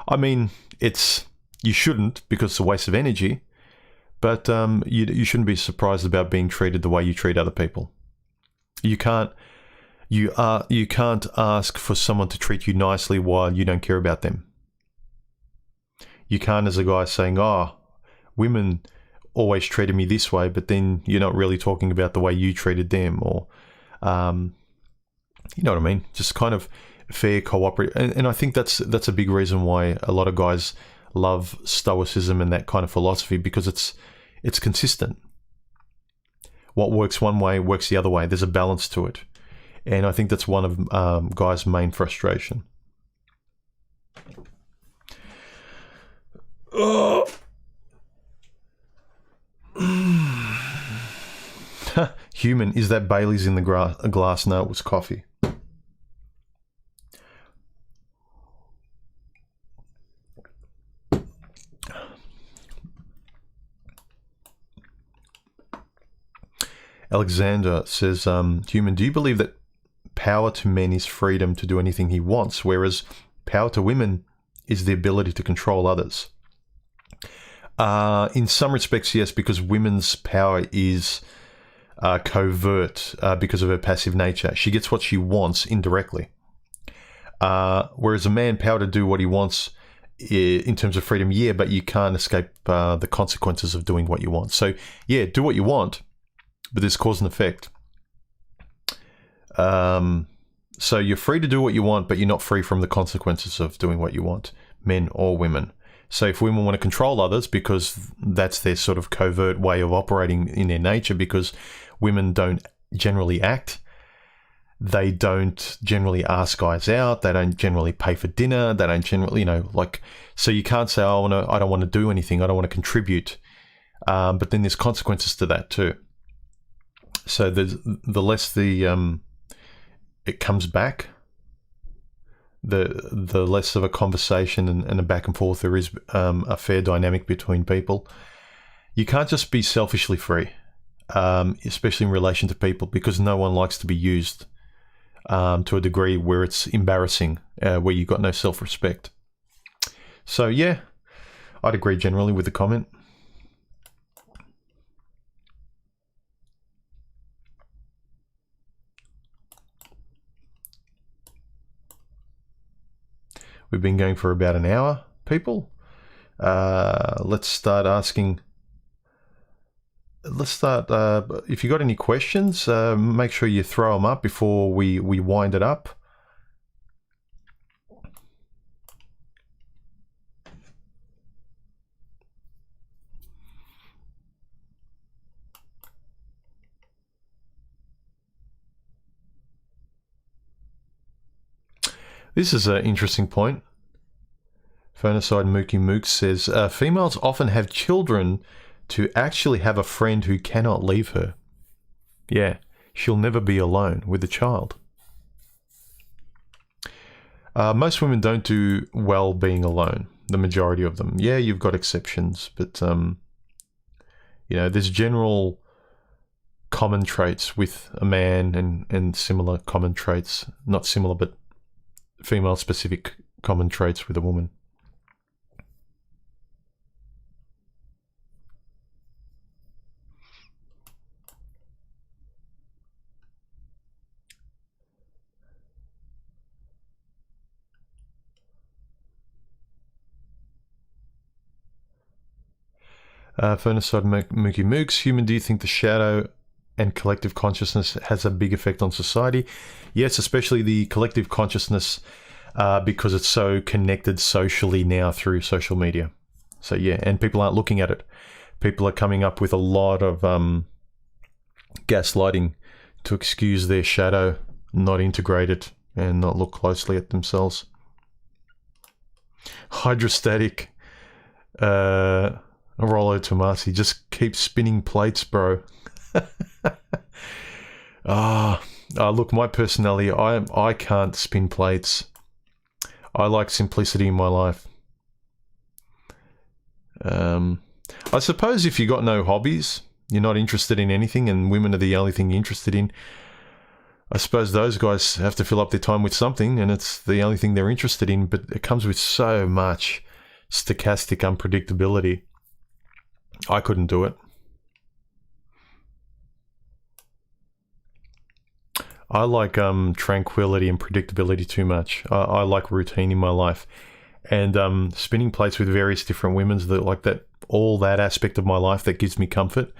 I mean, you shouldn't, because it's a waste of energy, but you shouldn't be surprised about being treated the way you treat other people. You can't ask for someone to treat you nicely while you don't care about them. You can't, as a guy, saying, oh, women always treated me this way, but then you're not really talking about the way you treated them, or you know what I mean? Just kind of fair, cooperate. And I think that's a big reason why a lot of guys love Stoicism and that kind of philosophy, because it's consistent. What works one way works the other way. There's a balance to it. And I think that's one of guys' main frustration. Human, is that Bailey's in the glass? No, it was coffee. Alexander says, Human, do you believe that power to men is freedom to do anything he wants, whereas power to women is the ability to control others? In some respects, yes, because women's power is covert because of her passive nature. She gets what she wants indirectly. Whereas a man, power to do what he wants in terms of freedom, yeah, but you can't escape the consequences of doing what you want. So, yeah, do what you want, but there's cause and effect. So you're free to do what you want, but you're not free from the consequences of doing what you want, men or women. So if women want to control others because that's their sort of covert way of operating in their nature, because women don't generally act, they don't generally ask guys out, they don't generally pay for dinner, they don't generally, so you can't say, I don't want to do anything, I don't want to contribute. But then there's consequences to that too. So the less it comes back, the less of a conversation and a back and forth there is, a fair dynamic between people. You can't just be selfishly free, especially in relation to people, because no one likes to be used to a degree where it's embarrassing, where you've got no self-respect. So yeah, I'd agree generally with the comment. We've been going for about an hour, people. Let's start asking. If you got any questions, make sure you throw them up before we wind it up. This is an interesting point. Phonocide Mookie Mook says, females often have children to actually have a friend who cannot leave her. Yeah, she'll never be alone with a child. Most women don't do well being alone, the majority of them. Yeah, you've got exceptions, but, there's general common traits with a man and similar common traits, not similar, but female-specific common traits with a woman. Phonocide Mookie Mooks, human, do you think the shadow and collective consciousness has a big effect on society? Yes, especially the collective consciousness, because it's so connected socially now through social media. So yeah, and people aren't looking at it. People are coming up with a lot of gaslighting to excuse their shadow, not integrate it, and not look closely at themselves. Hydrostatic, Rollo Tomasi, just keep spinning plates, bro. Look, my personality, I can't spin plates. I like simplicity in my life. I suppose if you got no hobbies, you're not interested in anything, and women are the only thing you're interested in, I suppose those guys have to fill up their time with something, and it's the only thing they're interested in, but it comes with so much stochastic unpredictability. I couldn't do it. I like tranquility and predictability too much. I like routine in my life, and spinning plates with various different women's all that aspect of my life that gives me comfort,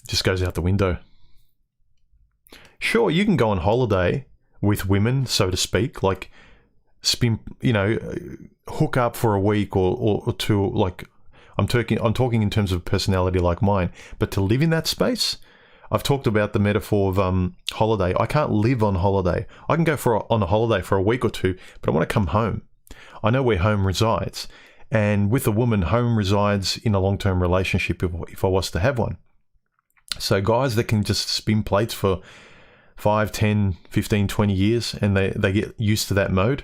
just goes out the window. Sure, you can go on holiday with women, so to speak, like hook up for a week or two. Like I'm talking in terms of personality like mine, but to live in that space. I've talked about the metaphor of holiday. I can't live on holiday. I can go on a holiday for a week or two, but I want to come home. I know where home resides. And with a woman, home resides in a long-term relationship if I was to have one. So guys that can just spin plates for 5, 10, 15, 20 years and they get used to that mode.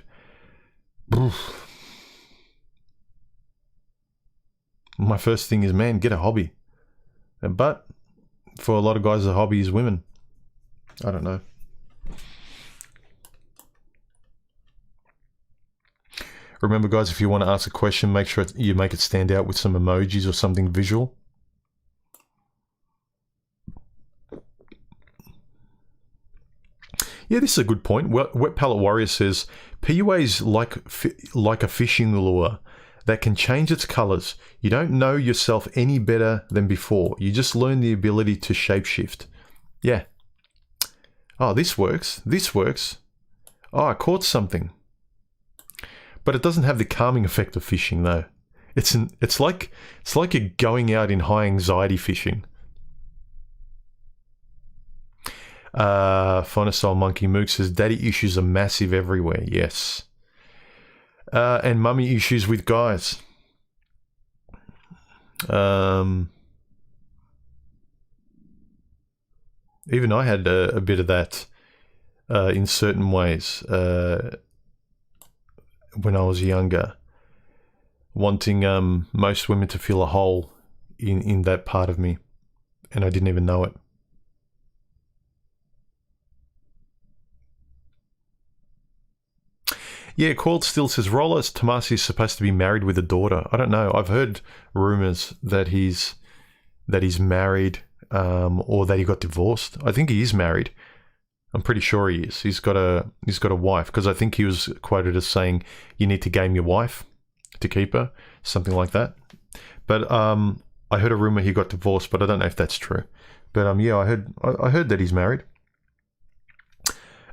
My first thing is, man, get a hobby. But for a lot of guys, the hobby is women. I don't know. Remember, guys, if you want to ask a question, make sure you make it stand out with some emojis or something visual. Yeah, this is a good point. Wet Palette Warrior says, PUA is like a fishing lure that can change its colors. You don't know yourself any better than before. You just learn the ability to shapeshift. Yeah. Oh, this works. This works. Oh, I caught something. But it doesn't have the calming effect of fishing, though. It's like you're going out in high anxiety fishing. Phonosol Monkey Mook says, daddy issues are massive everywhere. Yes. And mummy issues with guys. Even I had a bit of that in certain ways when I was younger, wanting most women to feel a hole in that part of me, and I didn't even know it. Yeah, Coiled Still says, Roller Tomasi is supposed to be married with a daughter. I don't know. I've heard rumors that he's married, or that he got divorced. I think he is married. I'm pretty sure he is. He's got a wife, because I think he was quoted as saying, "You need to game your wife to keep her," something like that. But I heard a rumor he got divorced, but I don't know if that's true. But yeah, I heard that he's married.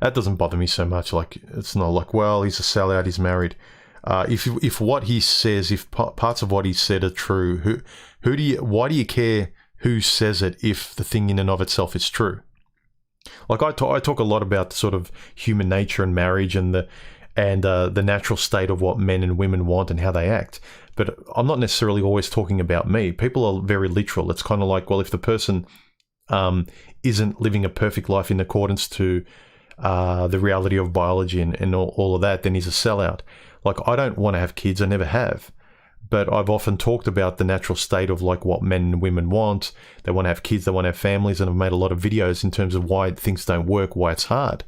That doesn't bother me so much. Like, it's not like, well, he's a sellout, he's married. If what he says, if parts of what he said are true, why do you care who says it if the thing in and of itself is true? Like, I talk a lot about sort of human nature and marriage and the natural state of what men and women want and how they act. But I'm not necessarily always talking about me. People are very literal. It's kind of like, well, if the person isn't living a perfect life in accordance to the reality of biology and all of that, then he's a sellout. Like, I don't want to have kids. I never have. But I've often talked about the natural state of like what men and women want. They want to have kids, they want to have families, and I've made a lot of videos in terms of why things don't work, why it's hard.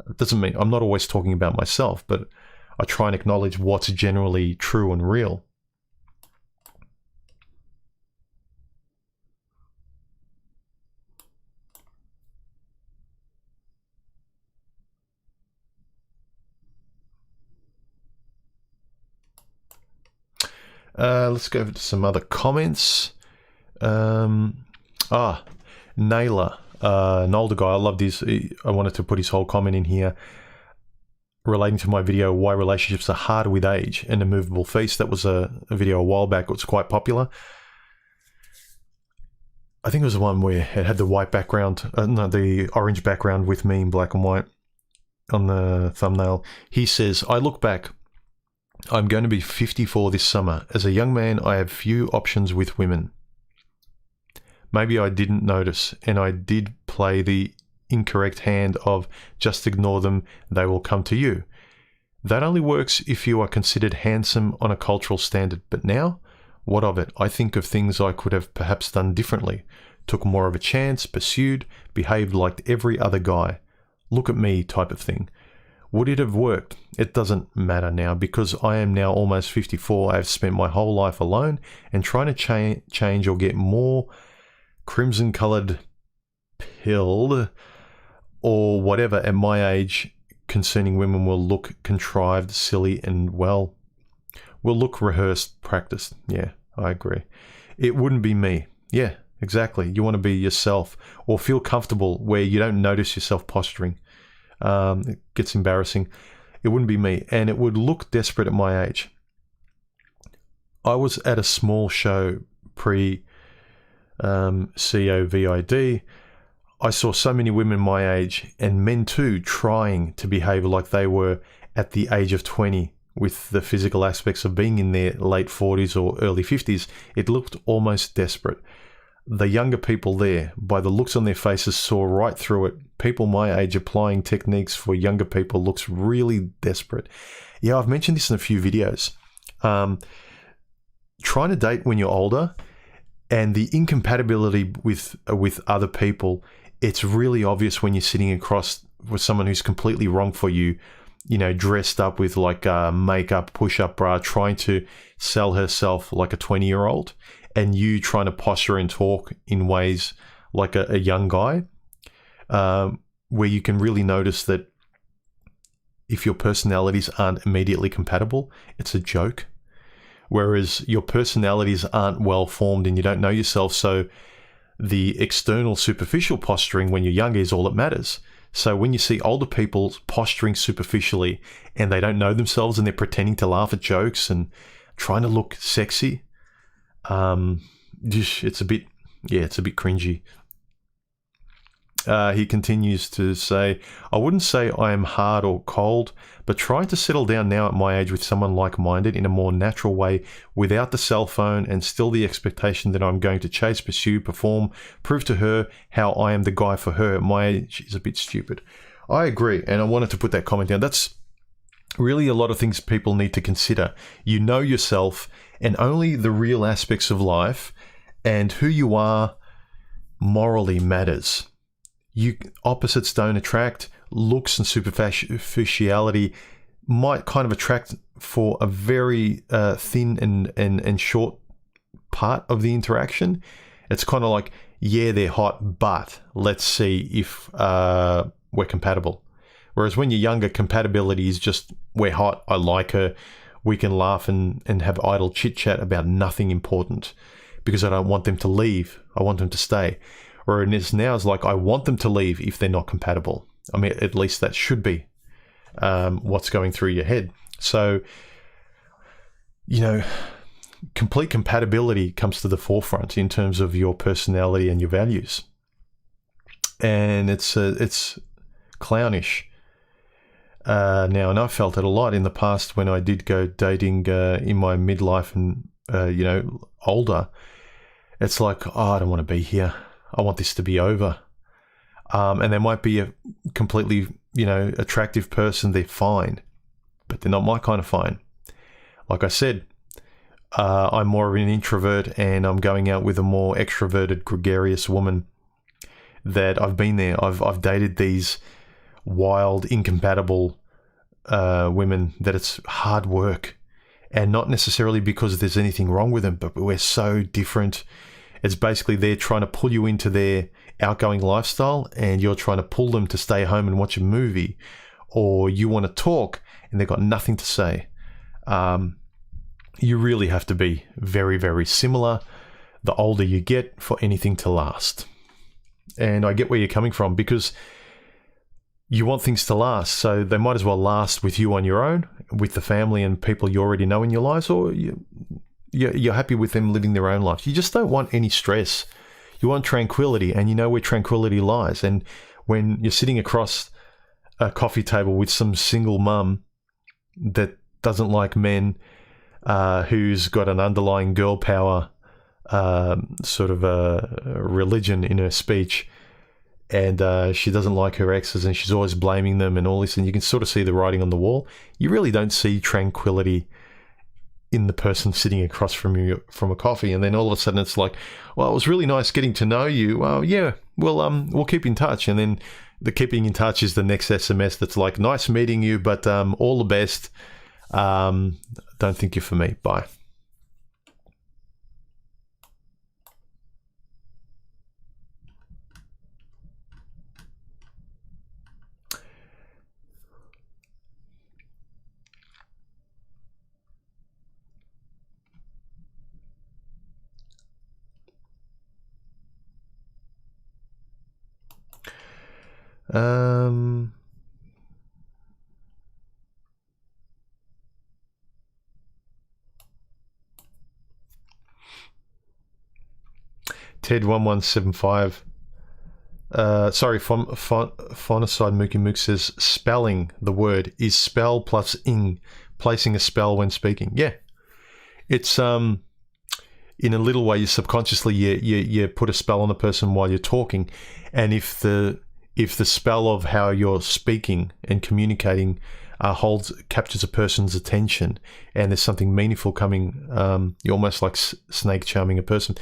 It doesn't mean I'm not always talking about myself, but I try and acknowledge what's generally true and real. Let's go over to some other comments. Naylor, an older guy. I loved his. I wanted to put his whole comment in here relating to my video, Why Relationships Are Harder with Age and Immovable Feast. That was a video a while back. It was quite popular. I think it was the one where it had the white background, no, the orange background with me in black and white on the thumbnail. He says, I look back. I'm going to be 54 this summer. As a young man, I have few options with women. Maybe I didn't notice, and I did play the incorrect hand of just ignore them, they will come to you. That only works if you are considered handsome on a cultural standard. But now, what of it? I think of things I could have perhaps done differently. Took more of a chance, pursued, behaved like every other guy. Look at me type of thing. Would it have worked? It doesn't matter now, because I am now almost 54. I have spent my whole life alone and trying to change or get more crimson-coloured pilled or whatever at my age concerning women will look contrived, silly, and, well, will look rehearsed, practiced. Yeah, I agree. It wouldn't be me. Yeah, exactly. You want to be yourself or feel comfortable where you don't notice yourself posturing. It gets embarrassing. It wouldn't be me, and it would look desperate at my age. I was at a small show pre-COVID. I saw so many women my age, and men too, trying to behave like they were at the age of 20 with the physical aspects of being in their late 40s or early 50s. It looked almost desperate. The younger people there, by the looks on their faces, saw right through it. People my age applying techniques for younger people looks really desperate. Yeah, I've mentioned this in a few videos. Trying to date when you're older and the incompatibility with other people, it's really obvious when you're sitting across with someone who's completely wrong for you, you know, dressed up with like makeup, push-up bra, trying to sell herself like a 20-year-old. And you trying to posture and talk in ways like a young guy, where you can really notice that if your personalities aren't immediately compatible, it's a joke. Whereas your personalities aren't well formed and you don't know yourself, so the external superficial posturing when you're younger is all that matters. So when you see older people posturing superficially and they don't know themselves and they're pretending to laugh at jokes and trying to look sexy, it's a bit cringy. He continues to say, I wouldn't say I am hard or cold, but trying to settle down now at my age with someone like-minded in a more natural way without the cell phone and still the expectation that I'm going to chase, pursue, perform, prove to her how I am the guy for her at my age is a bit stupid. I agree, and I wanted to put that comment down. That's really a lot of things people need to consider. You know yourself and only the real aspects of life and who you are morally matters. Opposites don't attract. Looks and superficiality might kind of attract for a very thin and short part of the interaction. It's kind of like, yeah, they're hot, but let's see if we're compatible. Whereas when you're younger, compatibility is just, we're hot, I like her, we can laugh and have idle chit-chat about nothing important because I don't want them to leave, I want them to stay. Whereas now it's like, I want them to leave if they're not compatible. I mean, at least that should be what's going through your head. So, complete compatibility comes to the forefront in terms of your personality and your values. And it's clownish now. And I felt it a lot in the past when I did go dating in my midlife and, older. It's like, oh, I don't want to be here. I want this to be over. And there might be a completely, attractive person. They're fine, but they're not my kind of fine. Like I said, I'm more of an introvert and I'm going out with a more extroverted, gregarious woman that I've been there. I've dated these wild, incompatible women that it's hard work, and not necessarily because there's anything wrong with them, but we're so different. It's basically they're trying to pull you into their outgoing lifestyle and you're trying to pull them to stay home and watch a movie, or you want to talk and they've got nothing to say. You really have to be very, very similar the older you get for anything to last. And I get where you're coming from, because you want things to last, so they might as well last with you on your own, with the family and people you already know in your lives, or you're happy with them living their own lives. You just don't want any stress. You want tranquility, and you know where tranquility lies. And when you're sitting across a coffee table with some single mum that doesn't like men, who's got an underlying girl power sort of a religion in her speech, and she doesn't like her exes and she's always blaming them and all this, and you can sort of see the writing on the wall, you really don't see tranquility in the person sitting across from you from a coffee. And then all of a sudden it's like, well, it was really nice getting to know you. Well, yeah, we'll keep in touch. And then the keeping in touch is the next SMS that's like, nice meeting you, but all the best. Don't think you're for me. Bye. Ted1175. Sorry, Fonicide Mookie Mook says spelling the word is spell plus ing, placing a spell when speaking. Yeah, it's in a little way, you subconsciously you put a spell on the person while you're talking, and if the spell of how you're speaking and communicating captures a person's attention, and there's something meaningful coming, you're almost like snake charming a person.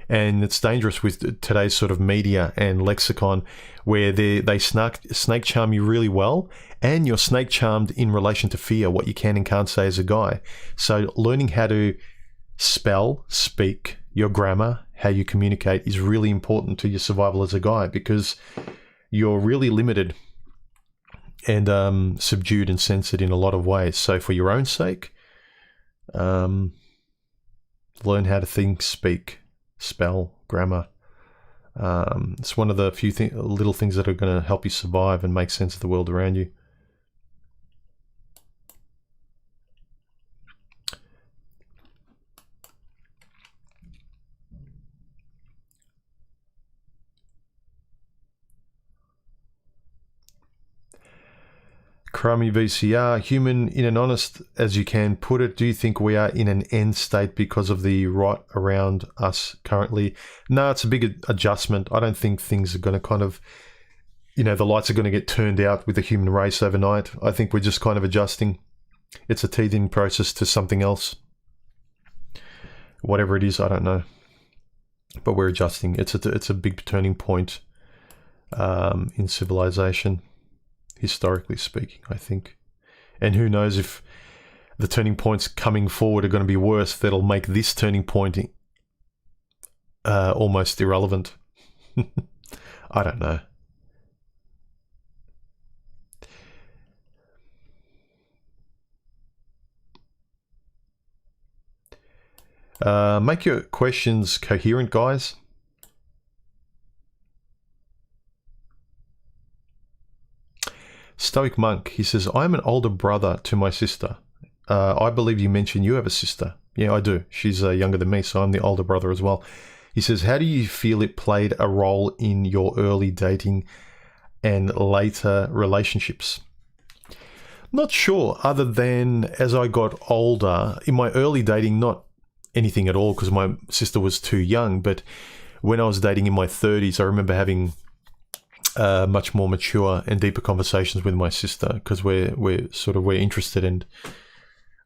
And it's dangerous with today's sort of media and lexicon, where they snake charm you really well, and you're snake charmed in relation to fear, what you can and can't say as a guy. So learning how to spell, speak, your grammar, how you communicate is really important to your survival as a guy, because you're really limited and subdued and censored in a lot of ways. So for your own sake, learn how to think, speak, spell, grammar. It's one of the few little things that are going to help you survive and make sense of the world around you. Crummy VCR, human in an honest as you can put it, do you think we are in an end state because of the rot around us currently? No, it's a big adjustment. I don't think things are going to kind of, the lights are going to get turned out with the human race overnight. I think we're just kind of adjusting. It's a teething process to something else. Whatever it is, I don't know. But we're adjusting. It's a big turning point in civilization, historically speaking, I think. And who knows if the turning points coming forward are going to be worse, that'll make this turning point almost irrelevant. I don't know. Make your questions coherent, guys. Stoic Monk, he says, I'm an older brother to my sister. I believe you mentioned you have a sister. Yeah, I do. She's younger than me, so I'm the older brother as well. He says, how do you feel it played a role in your early dating and later relationships? Not sure, other than as I got older, in my early dating, not anything at all because my sister was too young, but when I was dating in my 30s, I remember having much more mature and deeper conversations with my sister because we're interested and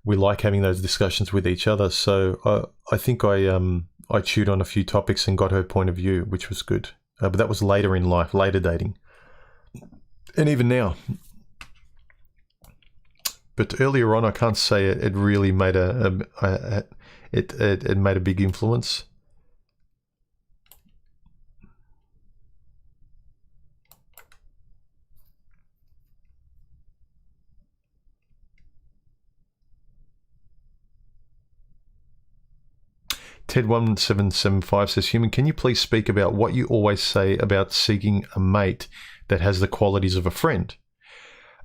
we like having those discussions with each other. So I think I chewed on a few topics and got her point of view, which was good. But that was later in life, later dating, and even now. But earlier on, I can't say it really made it made a big influence. Ted1775 says, Human, can you please speak about what you always say about seeking a mate that has the qualities of a friend?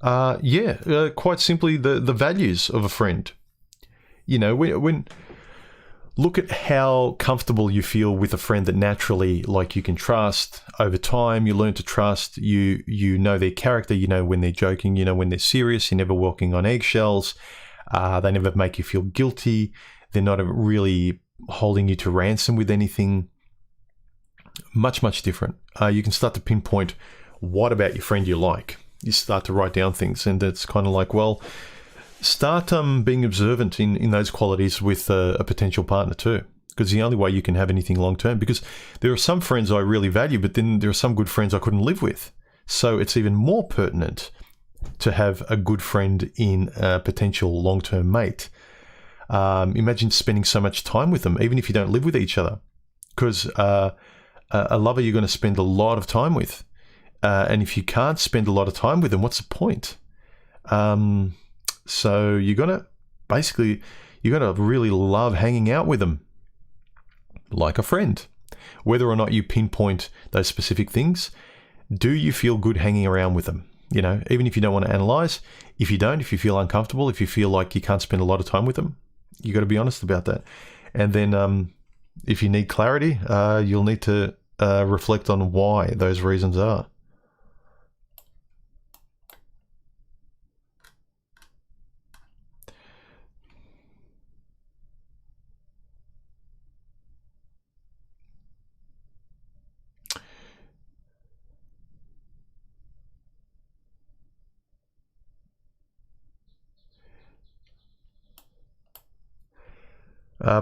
Quite simply, the values of a friend. When look at how comfortable you feel with a friend that naturally, like, you can trust. Over time, you learn to trust. You know their character. You know when they're joking. You know when they're serious. You're never walking on eggshells. They never make you feel guilty. They're not really holding you to ransom with anything. Much, much different. You can start to pinpoint what about your friend you like. You start to write down things, and it's kind of like, well, start being observant in those qualities with a potential partner too, because the only way you can have anything long term, because there are some friends I really value, but then there are some good friends I couldn't live with. So it's even more pertinent to have a good friend in a potential long-term mate. Imagine spending so much time with them, even if you don't live with each other, because a lover you're going to spend a lot of time with. And if you can't spend a lot of time with them, what's the point? So you're going to really love hanging out with them like a friend. Whether or not you pinpoint those specific things, do you feel good hanging around with them? Even if you don't want to analyze, if you feel uncomfortable, if you feel like you can't spend a lot of time with them, you got to be honest about that. And then if you need clarity, you'll need to reflect on why those reasons are.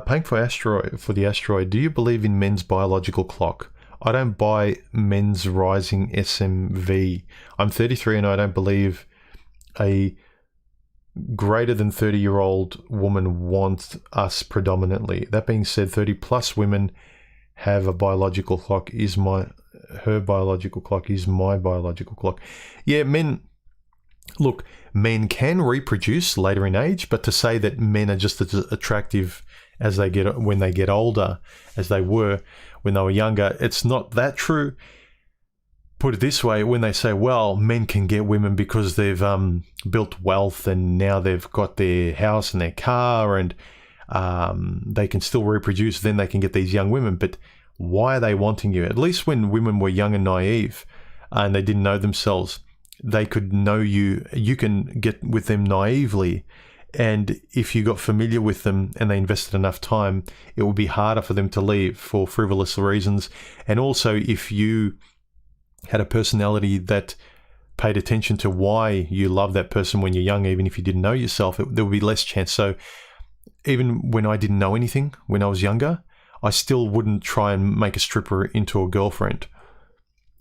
Paying for the asteroid. Do you believe in men's biological clock? I don't buy men's rising SMV. I'm 33 and I don't believe a greater than 30-year-old woman wants us predominantly. That being said, 30 plus women have a biological clock. Her biological clock is my biological clock. Yeah, men look, men can reproduce later in age, but to say that men are just as attractive as when they get older as they were when they were younger, it's not that true. Put it this way, when they say, well, men can get women because they've built wealth and now they've got their house and their car and they can still reproduce, then they can get these young women. But why are they wanting you? At least when women were young and naive and they didn't know themselves, they could know you. You can get with them naively. And if you got familiar with them and they invested enough time, it would be harder for them to leave for frivolous reasons. And also, if you had a personality that paid attention to why you love that person when you're young, even if you didn't know yourself, there would be less chance. So even when I didn't know anything when I was younger, I still wouldn't try and make a stripper into a girlfriend.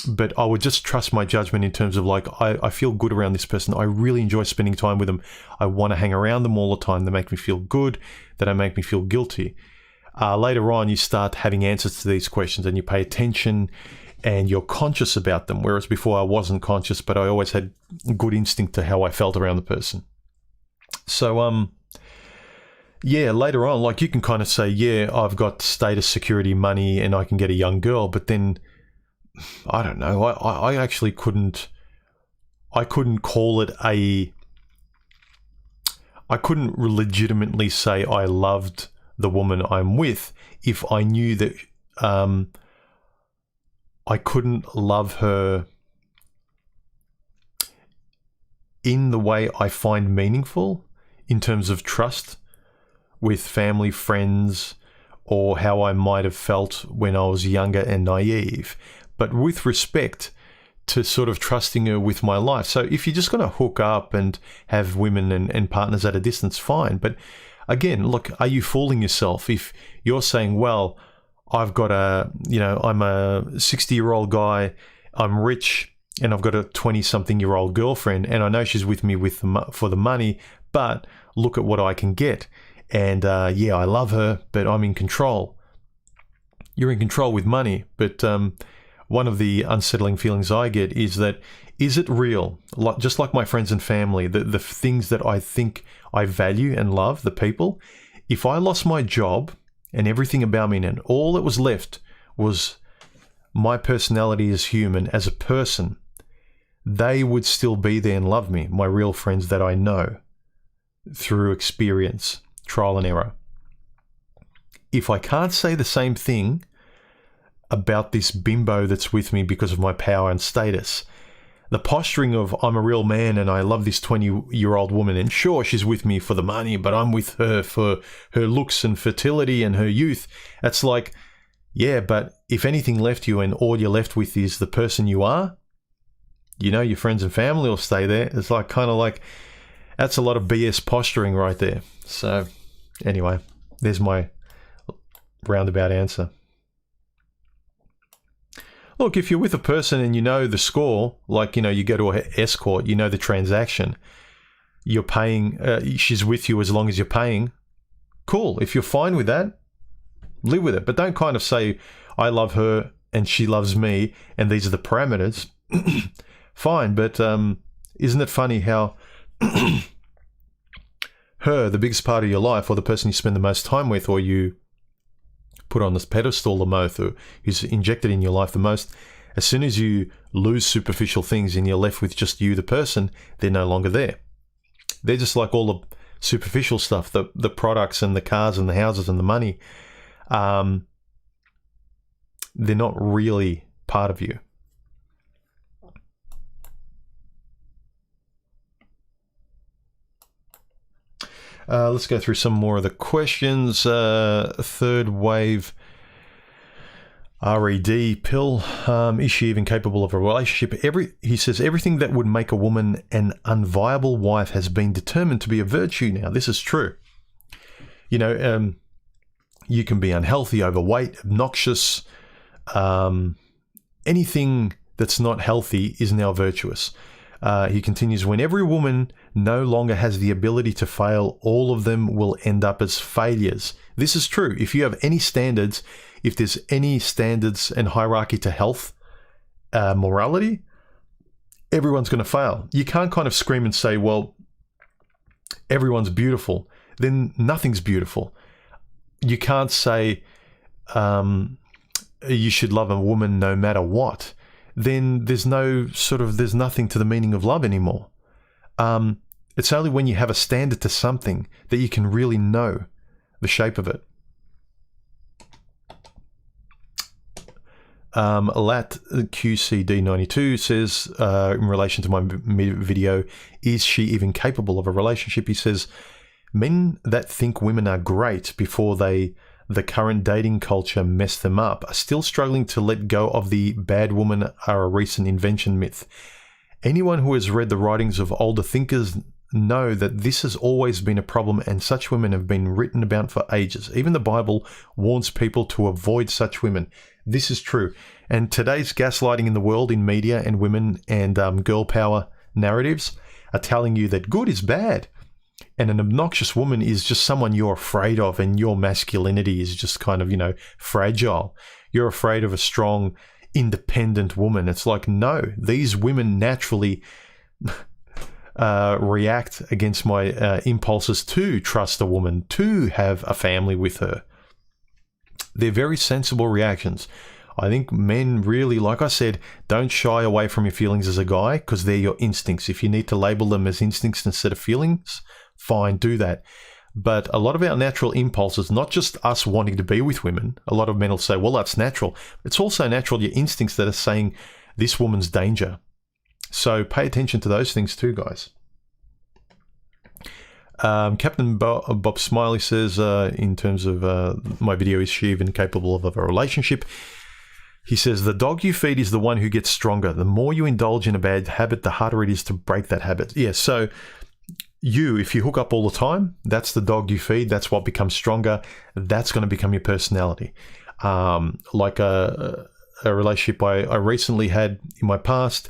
But I would just trust my judgment in terms of like, I feel good around this person. I really enjoy spending time with them. I want to hang around them all the time. They make me feel good. They don't make me feel guilty. Later on, you start having answers to these questions and you pay attention and you're conscious about them. Whereas before I wasn't conscious, but I always had good instinct to how I felt around the person. So, yeah, later on, like you can kind of say, yeah, I've got status, security, money, and I can get a young girl. But then, I don't know, I actually couldn't call it I couldn't legitimately say I loved the woman I'm with if I knew that I couldn't love her in the way I find meaningful in terms of trust with family, friends, or how I might have felt when I was younger and naive, but with respect to sort of trusting her with my life. So if you're just going to hook up and have women and partners at a distance, fine. But again, look, are you fooling yourself? If you're saying, well, I'm a 60-year-old guy, I'm rich, and I've got a 20-something-year-old girlfriend, and I know she's with me for the money, but look at what I can get. And yeah, I love her, but I'm in control. You're in control with money, but one of the unsettling feelings I get is that, is it real? Just like my friends and family, the things that I think I value and love, the people, if I lost my job and everything about me and all that was left was my personality as human, as a person, they would still be there and love me, my real friends that I know through experience, trial and error. If I can't say the same thing about this bimbo that's with me because of my power and status, the posturing of I'm a real man and I love this 20-year-old woman, and sure, she's with me for the money, but I'm with her for her looks and fertility and her youth. It's like, yeah, but if anything left you and all you're left with is the person you are, you know, your friends and family will stay there. It's like kind of like, that's a lot of BS posturing right there. So anyway, there's my roundabout answer. Look, if you're with a person and you know the score, like, you know, you go to an escort, you know the transaction, you're paying, she's with you as long as you're paying, cool. If you're fine with that, live with it. But don't kind of say, I love her and she loves me and these are the parameters. Fine, but isn't it funny how her, the biggest part of your life, or the person you spend the most time with, or you put on this pedestal the most, or who's injected in your life the most, as soon as you lose superficial things and you're left with just you, the person, they're no longer there. They're just like all the superficial stuff, the products and the cars and the houses and the money. They're not really part of you. Let's go through some more of the questions. Third wave RED pill. Is she even capable of a relationship? He says everything that would make a woman an unviable wife has been determined to be a virtue now. This is true. You know, you can be unhealthy, overweight, obnoxious. Anything that's not healthy is now virtuous. He continues, when every woman no longer has the ability to fail, all of them will end up as failures. This is true. If you have any standards, if there's any standards and hierarchy to health, morality, everyone's going to fail. You can't kind of scream and say, well, everyone's beautiful. Then nothing's beautiful. You can't say you should love a woman no matter what. Then there's nothing to the meaning of love anymore. It's only when you have a standard to something that you can really know the shape of it. Lat QCD92 says, in relation to my video, is she even capable of a relationship? He says, men that think women are great before the current dating culture mess them up are still struggling to let go of the bad women are a recent invention myth. Anyone who has read the writings of older thinkers know that this has always been a problem, and such women have been written about for ages. Even the Bible warns people to avoid such women. This is true. And today's gaslighting in the world, in media and women and girl power narratives are telling you that good is bad. And an obnoxious woman is just someone you're afraid of, and your masculinity is just kind of, fragile. You're afraid of a strong, independent woman. It's like, no, these women naturally react against my impulses to trust a woman, to have a family with her. They're very sensible reactions. I think men really, like I said, don't shy away from your feelings as a guy, because they're your instincts. If you need to label them as instincts instead of feelings, fine, do that. But a lot of our natural impulses, not just us wanting to be with women, a lot of men will say, well, that's natural. It's also natural, your instincts that are saying this woman's danger. So pay attention to those things too, guys. Captain Bob Smiley says, in terms of my video, is she even capable of a relationship? He says, the dog you feed is the one who gets stronger. The more you indulge in a bad habit, the harder it is to break that habit. Yeah, so if you hook up all the time, that's the dog you feed. That's what becomes stronger. That's going to become your personality. Like a relationship I recently had in my past,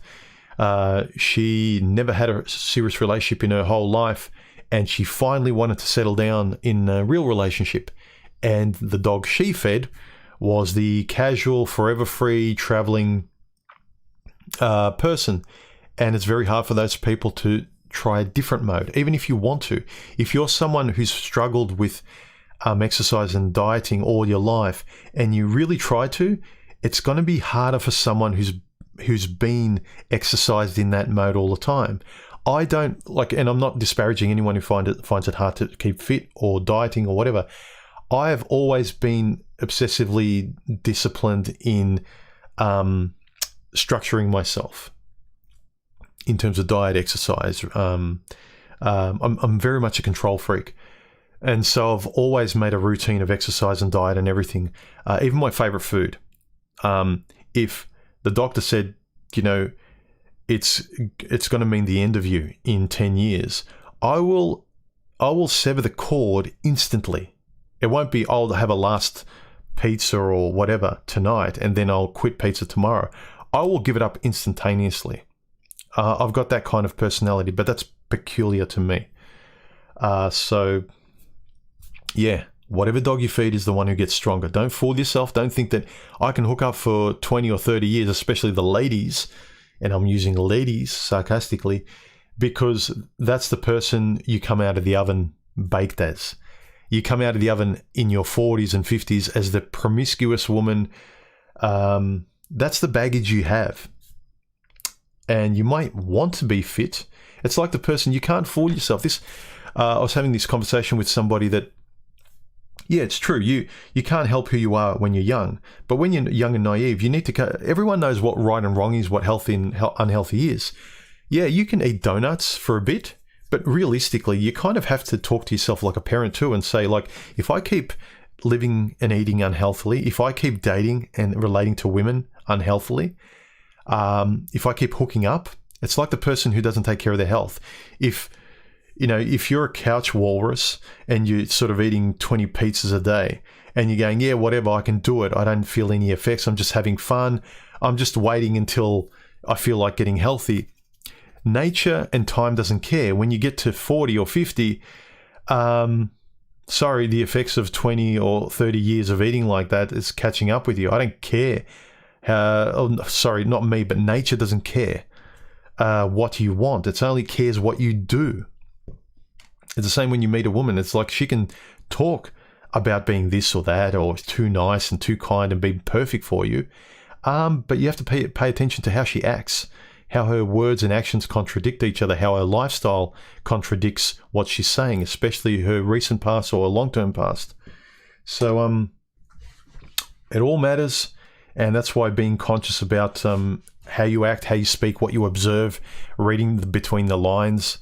she never had a serious relationship in her whole life, and she finally wanted to settle down in a real relationship. And the dog she fed was the casual, forever free, traveling person. And it's very hard for those people to try a different mode, even if you want to. If you're someone who's struggled with exercise and dieting all your life, and you really try to, it's going to be harder for someone who's been exercised in that mode all the time. I don't like, and I'm not disparaging anyone who finds it hard to keep fit or dieting or whatever. I have always been obsessively disciplined in structuring myself in terms of diet, exercise. I'm very much a control freak. And so I've always made a routine of exercise and diet and everything. Even my favorite food. If the doctor said, it's going to mean the end of you in 10 years, I will sever the cord instantly. It won't be, I'll have a last pizza or whatever tonight and then I'll quit pizza tomorrow. I will give it up instantaneously. I've got that kind of personality, but that's peculiar to me. So, yeah, whatever dog you feed is the one who gets stronger. Don't fool yourself. Don't think that I can hook up for 20 or 30 years, especially the ladies, and I'm using ladies sarcastically, because that's the person you come out of the oven baked as. You come out of the oven in your 40s and 50s as the promiscuous woman. That's the baggage you have. And you might want to be fit. It's like the person, you can't fool yourself. I was having this conversation with somebody that, yeah, it's true. You can't help who you are when you're young. But when you're young and naive, you need to, everyone knows what right and wrong is, what healthy and unhealthy is. Yeah, you can eat donuts for a bit, but realistically, you kind of have to talk to yourself like a parent too and say, like, if I keep living and eating unhealthily, if I keep dating and relating to women unhealthily, if I keep hooking up, it's like the person who doesn't take care of their health. If you're a couch walrus and you're sort of eating 20 pizzas a day and you're going, yeah, whatever, I can do it. I don't feel any effects. I'm just having fun. I'm just waiting until I feel like getting healthy. Nature and time doesn't care. When you get to 40 or 50, sorry, the effects of 20 or 30 years of eating like that is catching up with you. I don't care. Sorry, not me, but nature doesn't care. what you want. It only cares what you do. It's the same when you meet a woman. It's like she can talk about being this or that, or too nice and too kind and being perfect for you. But you have to pay attention to how she acts, how her words and actions contradict each other, how her lifestyle contradicts what she's saying, especially her recent past or long-term past. So it all matters, and that's why being conscious about how you act, how you speak, what you observe, reading between the lines,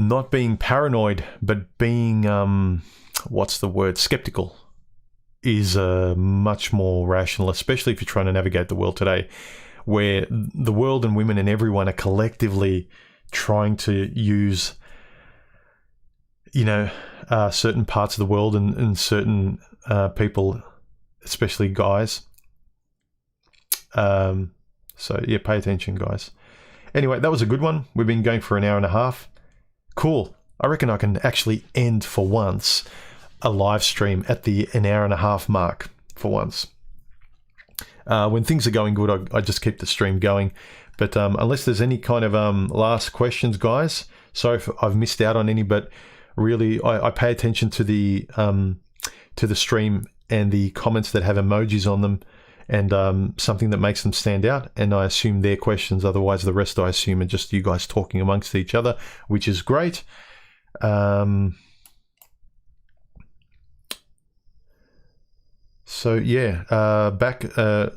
not being paranoid, but being, skeptical, is much more rational, especially if you're trying to navigate the world today, where the world and women and everyone are collectively trying to use, certain parts of the world and certain people, especially guys. So yeah, pay attention, guys. Anyway, that was a good one. We've been going for an hour and a half. Cool. I reckon I can actually end for once a live stream at the an hour and a half mark for once. When things are going good, I just keep the stream going. But unless there's any kind of last questions, guys, sorry if I've missed out on any, but really I pay attention to the stream and the comments that have emojis on them and something that makes them stand out, and I assume their questions. Otherwise, the rest I assume are just you guys talking amongst each other, which is great. So yeah,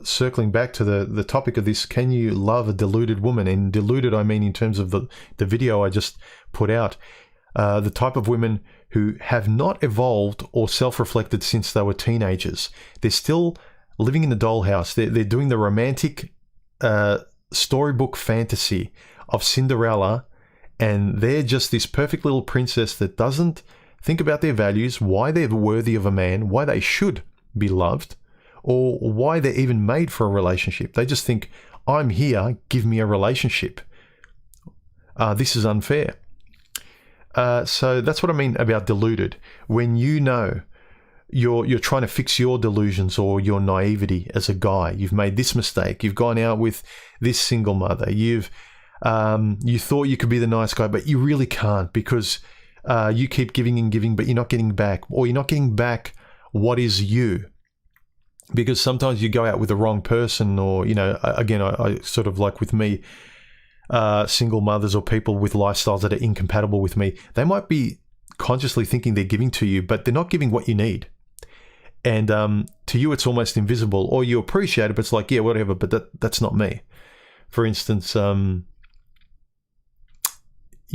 circling back to the topic of this, can you love a deluded woman? And deluded, I mean in terms of the video I just put out, the type of women who have not evolved or self-reflected since they were teenagers. They're still living in the dollhouse. They're doing the romantic storybook fantasy of Cinderella, and they're just this perfect little princess that doesn't think about their values, why they're worthy of a man, why they should be loved, or why they're even made for a relationship. They just think, I'm here, give me a relationship. This is unfair. So that's what I mean about deluded. When you know you're trying to fix your delusions or your naivety as a guy, you've made this mistake, you've gone out with this single mother, you thought you could be the nice guy, but you really can't because you keep giving and giving, but you're not getting back, or you're not getting back what is you, because sometimes you go out with the wrong person, or again, I sort of like with me, single mothers or people with lifestyles that are incompatible with me, they might be consciously thinking they're giving to you, but they're not giving what you need, and to you it's almost invisible, or you appreciate it, but it's like, yeah, whatever, but that's not me. For instance, you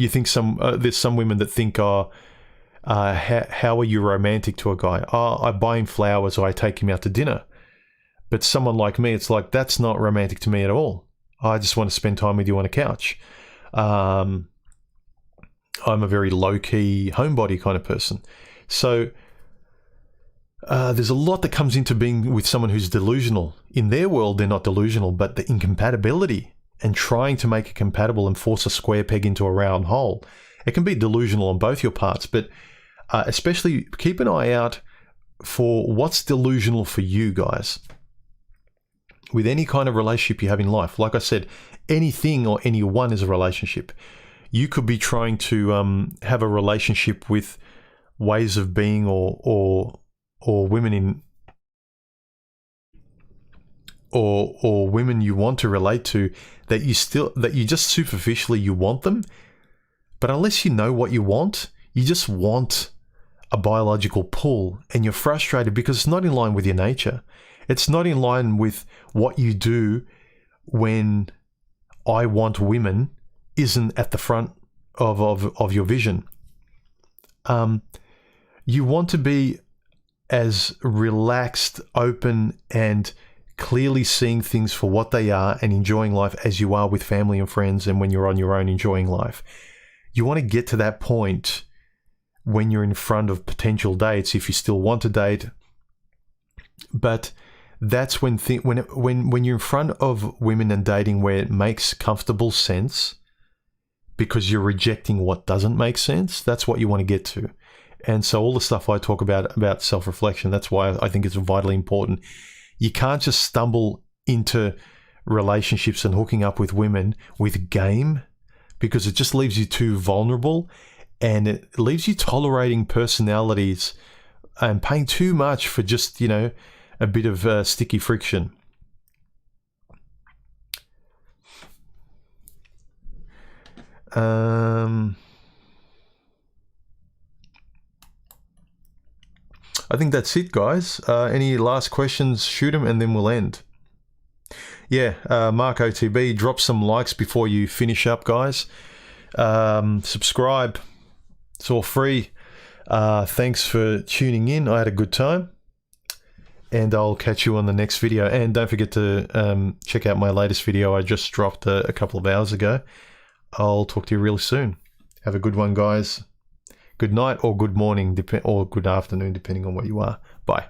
think there's some women that think, how are you romantic to a guy? I buy him flowers, or I take him out to dinner. But someone like me, it's like, that's not romantic to me at all. I just want to spend time with you on a couch. I'm a very low-key homebody kind of person. So there's a lot that comes into being with someone who's delusional. In their world, they're not delusional, but the incompatibility and trying to make it compatible and force a square peg into a round hole. It can be delusional on both your parts, but especially keep an eye out for what's delusional for you guys. With any kind of relationship you have in life, like I said, anything or anyone is a relationship. You could be trying to have a relationship with ways of being or women in or women you want to relate to that you just superficially you want them, but unless you know what you want, you just want a biological pull, and you're frustrated because it's not in line with your nature. It's not in line with what you do when I want women isn't at the front of your vision. You want to be as relaxed, open, and clearly seeing things for what they are and enjoying life as you are with family and friends and when you're on your own enjoying life. You want to get to that point when you're in front of potential dates, if you still want to date. But that's when you're in front of women and dating where it makes comfortable sense because you're rejecting what doesn't make sense, that's what you want to get to. And so all the stuff I talk about self-reflection, that's why I think it's vitally important. You can't just stumble into relationships and hooking up with women with game, because it just leaves you too vulnerable, and it leaves you tolerating personalities and paying too much for just, you know, a bit of sticky friction. I think that's it, guys. Any last questions? Shoot them and then we'll end. Yeah, Mark OTB, drop some likes before you finish up, guys. Subscribe. It's all free. Thanks for tuning in. I had a good time. And I'll catch you on the next video. And don't forget to check out my latest video I just dropped a couple of hours ago. I'll talk to you really soon. Have a good one, guys. Good night or good morning, or good afternoon, depending on where you are. Bye.